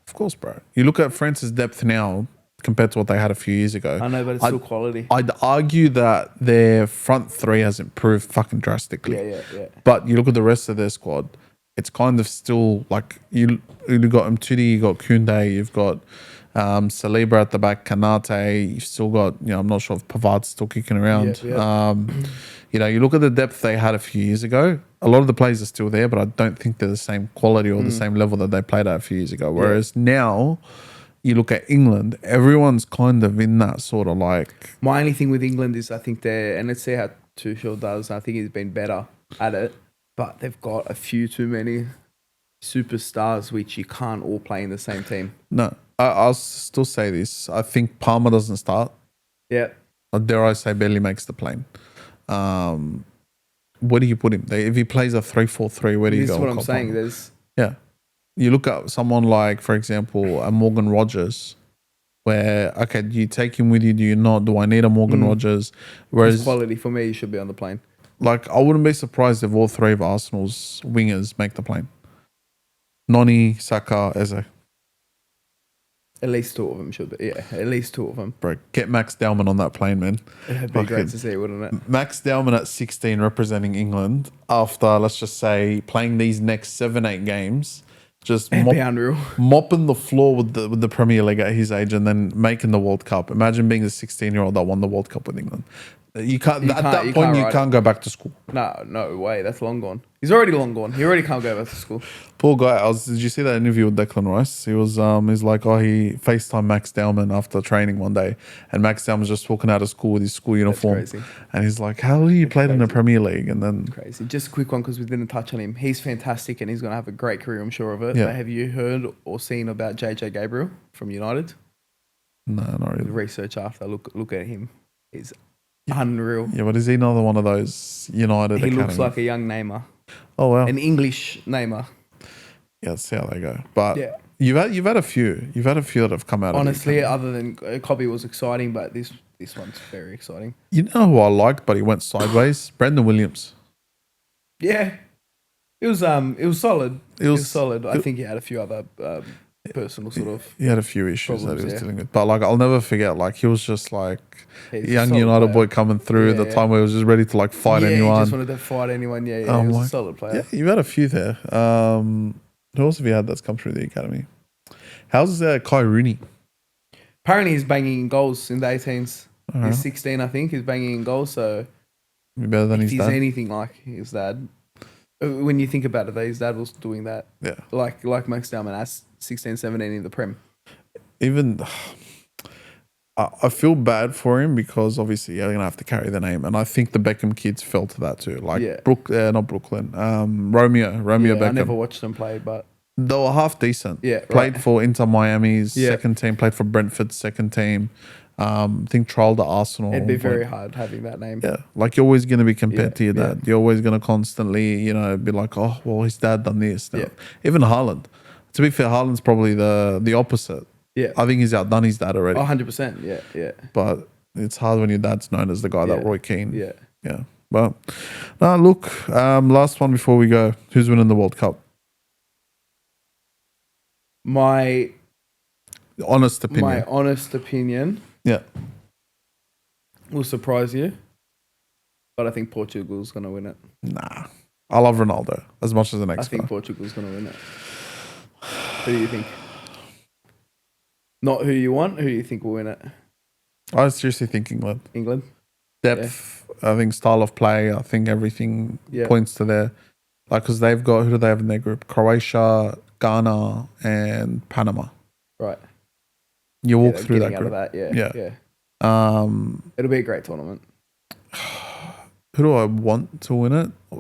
Of course, bro. You look at France's depth now compared to what they had a few years ago. I know, but it's still quality. I'd argue that their front 3 has improved fucking drastically. Yeah. But you look at the rest of their squad, it's kind of still like you got Mtuidi, you got Koundé, you've got Saliba at the back, Kanate, you've still got, I'm not sure if Pavard's still kicking around. Yeah. You look at the depth they had a few years ago, a lot of the players are still there, but I don't think they're the same quality or the same level that they played at a few years ago. Whereas now, you look at England, everyone's kind of in that sort of like... My only thing with England is I think and let's see how Tuchel does, I think he's been better at it, but they've got a few too many superstars which you can't all play in the same team. No, I'll still say this. I think Palmer doesn't start. Yeah. Or dare I say barely makes the plane. Where do you put him? If he plays a 3-4-3, where do you go? This is what I'm saying. Yeah. You look at someone like, for example, a Morgan Rogers, where, okay, do you take him with you? Do you not? Do I need a Morgan Rogers? Whereas, his quality for me, he should be on the plane. Like, I wouldn't be surprised if all 3 of Arsenal's wingers make the plane. Noni, Saka, Eze. At least 2 of them should be. Yeah, at least 2 of them. Bro, get Max Dowman on that plane, man. It'd be great to see, wouldn't it? Max Dowman at 16 representing England after, let's just say, playing these next 7-8 games, just It'd be unreal. Mopping the floor with the Premier League at his age and then making the World Cup. Imagine being a 16-year-old that won the World Cup with England. You can't go back to school. No way. That's long gone. He's already long gone. He already can't go back to school. Poor guy. Did you see that interview with Declan Rice? He was he's like, he FaceTimed Max Dowman after training one day, and Max Dowman was just walking out of school with his school uniform. That's crazy. And he's like, how do you play in the Premier League? And then crazy. Just a quick one because we didn't touch on him. He's fantastic and he's going to have a great career. I'm sure of it. Yeah. But have you heard or seen about JJ Gabriel from United? No, not really. The research after look at him is unreal. Yeah, but is he another one of those United? He Academy? looks like a young Neymar. Oh wow, an English Neymar. Yeah, let's see how they go. But You've had a few. You've had a few that have come out. Honestly, of other than Cobby was exciting, but this one's very exciting. you know who I liked, but he went sideways. Brendan Williams. Yeah, it was solid. It was solid. I think he had a few other personal sort of. He had a few issues that he was problems, dealing with, but like I'll never forget. Like he was just like He's a young solid United player. boy coming through. The time where he was just ready to like fight He anyone. just wanted to fight anyone. Yeah, Oh he was my- a solid player. Yeah, you've had a few there. Who else have you had that's come through the academy? How's Kai Rooney? Apparently, he's banging in goals in the 18s. All right. He's 16, I think. He's banging in goals. So Be better than if his he's dad. anything like his dad, when you think about it, though, his dad was doing that. Yeah. Like Max Dellman as 16, 17 in the Prem. Even I feel bad for him because obviously you're gonna have to carry the name, and I think the Beckham kids fell to that too. Like Yeah. not Brooklyn, Romeo Yeah, Beckham. I never watched them play, but They were half decent. Yeah, Played right. for Inter Miami's Yeah. second team, played for Brentford's second team. I think trialled at Arsenal. it'd be But, very hard having that name. yeah. Like you're always going to be compared Yeah, to your yeah. dad. You're always going to constantly, be like, oh, well, his dad done this. Now. Yeah. Even Haaland. To be fair, Haaland's probably the opposite. Yeah. I think he's outdone his dad already. 100%. Yeah, yeah, But it's hard when your dad's known as the guy that Yeah. Roy Keane. yeah. Yeah. But look, last one before we go. Who's winning the World Cup? My Honest opinion. my honest opinion Yeah. will surprise you, but I think Portugal's going to win it. Nah. I love Ronaldo as much as the I next think guy. Portugal's going to win it. Who do you think? Not who you want, who you think will win it? I was seriously thinking England. England? Depth, I think style of play, I think everything Yeah. points to there. Like, because they've got, who do they have in their group? Croatia, Ghana, and Panama. Right. You walk they're through that getting group. out of that, Yeah. yeah. Um, It'll be a great tournament. who do I want to win it? I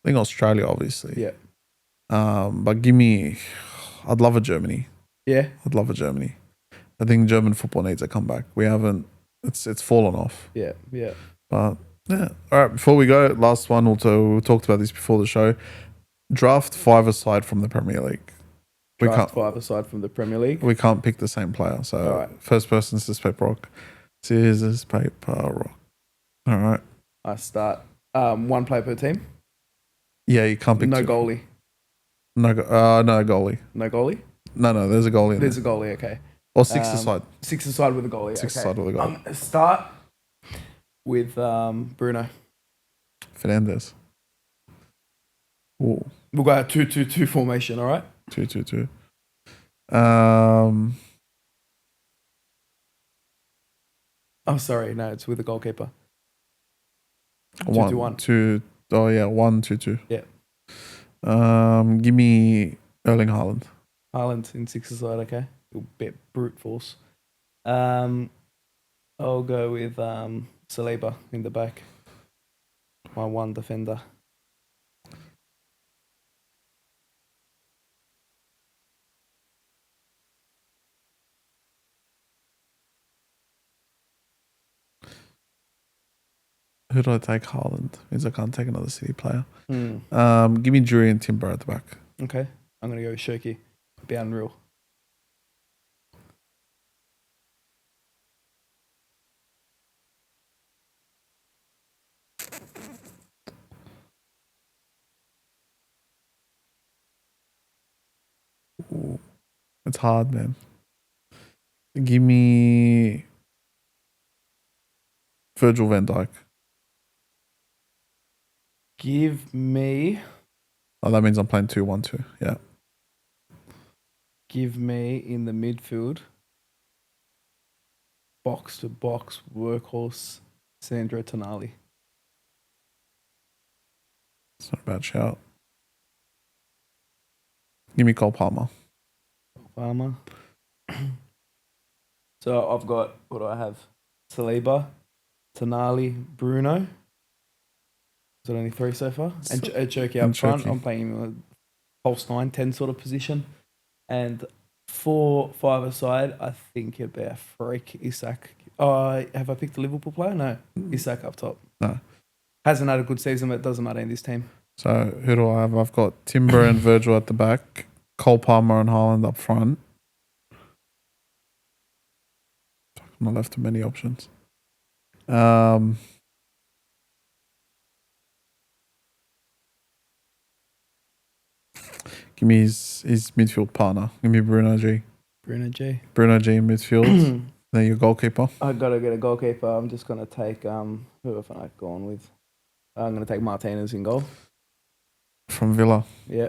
think Australia, obviously. Yeah. But I'd love a Germany. Yeah. I'd love a Germany. I think German football needs a comeback. We haven't, it's fallen off. Yeah. Yeah. But yeah. All right. Before we go, last one. We talked about this before the show. Draft 5 aside from the Premier League. Draft 5 aside from the Premier League. We can't pick the same player. So All right. first person, scissors, paper, rock. Scissors, paper, rock. All right. I start one player per team. Yeah, you can't pick No two. goalie. No goalie. No goalie? No, there's a goalie in There's there. a goalie, okay. Or 6 aside. 6 aside with a goalie. 6 okay. aside with a goalie. Start with Bruno. Fernandez. Ooh, We'll go 2-2-2 formation, all right? 2-2-2. Oh, sorry. No, it's with the goalkeeper. 1, 2-2-1. 2. Oh yeah, 1-2-2. Yeah. Give me Erling Haaland. Haaland in 6 aside, okay? A bit brute force. I'll go with Saliba in the back. My one defender. Who do I take? Haaland. Means I can't take another City player. Hmm. Give me Drury and Timber at the back. Okay. I'm going to go with Shirky. Be unreal. Ooh, it's hard, man. Give me Virgil van Dijk. Give me Oh, that means I'm playing 2-1-2. Yeah. in the midfield, box to box workhorse Sandro Tonali. It's not a bad shout. Give me Cole Palmer. Farmer. So I've got, what do I have? Saliba, Tonali, Bruno. Is it only 3 so far? And Cherky and up front. Cherky. I'm playing him in a false 9, 10 sort of position. And 4-5 aside, I think it'd be a freak Isak. Have I picked a Liverpool player? No. Isak up top. No. Hasn't had a good season, but it doesn't matter in this team. So who do I have? I've got Timber and Virgil at the back. Cole Palmer and Haaland up front. I'm not left with many options. Give me his midfield partner. Give me Bruno G. Bruno G. Bruno G in midfield. Then your goalkeeper. I gotta get a goalkeeper. I'm just gonna take who have I gone with? I'm gonna take Martinez in goal. From Villa. Yeah.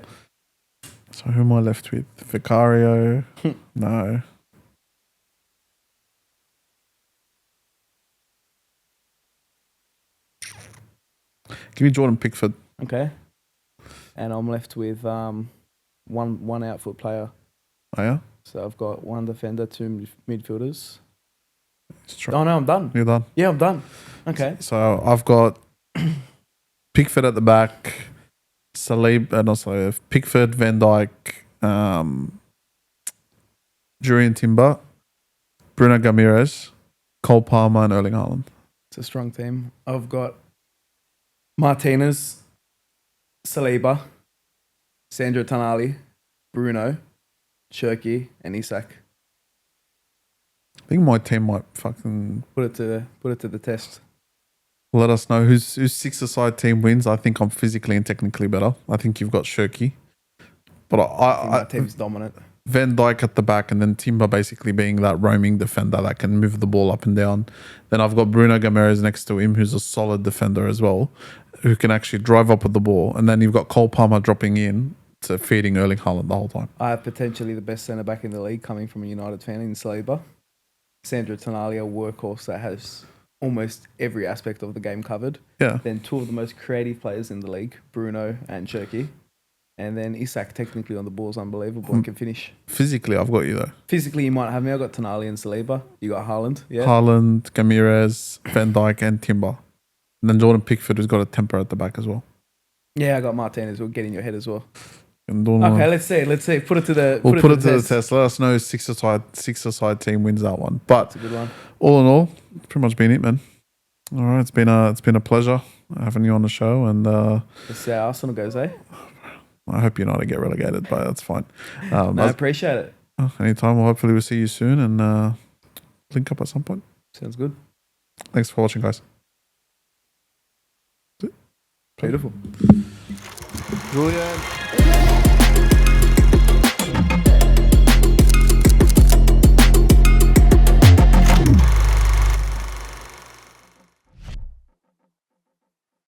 So who am I left with? Vicario? No. Give me Jordan Pickford. Okay. And I'm left with one outfield player. Oh yeah? So I've got one defender, two midfielders. It's Oh no, I'm done. You're done? Yeah, I'm done. Okay. So I've got Pickford at the back, Pickford, Van Dijk, Jurriën Timber, Bruno Ramirez, Cole Palmer, and Erling Haaland. It's a strong team. I've got Martinez, Saliba, Sandro Tonali, Bruno, Cherky, and Isak. I think my team might fucking Put it to the test. let us know whose six-a-side team wins. I think I'm physically and technically better. I think you've got Cherky. But I think my team's dominant. Van Dijk at the back and then Timber basically being that roaming defender that can move the ball up and down. Then I've got Bruno Ramirez next to him, who's a solid defender as well, who can actually drive up with the ball. And then you've got Cole Palmer dropping in to feeding Erling Haaland the whole time. I have potentially the best centre-back in the league coming from a United fan in Saliba. Sandro Tonali, a workhorse that has almost every aspect of the game covered. Yeah. Then two of the most creative players in the league, Bruno and Cherky. And then Isak technically on the ball is unbelievable and can finish. Physically, I've got you though. Physically, you might have me. I've got Tonali and Saliba. You got Haaland. Yeah. Haaland, Ramirez, Van Dijk, and Timber. And then Jordan Pickford, who's got a temper at the back as well. Yeah, I got Martinez. We'll get in your head as well. And Okay, let's see. Put it to the. We'll put it to the test. Let us know six-a-side team wins that one. But That's a good one. all in all, it's pretty much been it, man. All right, it's been a pleasure having you on the show, and Let's see how Arsenal goes, eh? I hope you're not to get relegated, but that's fine. I appreciate it. Anytime. Well, hopefully we'll see you soon and link up at some point. Sounds good. Thanks for watching, guys. Beautiful. Julian.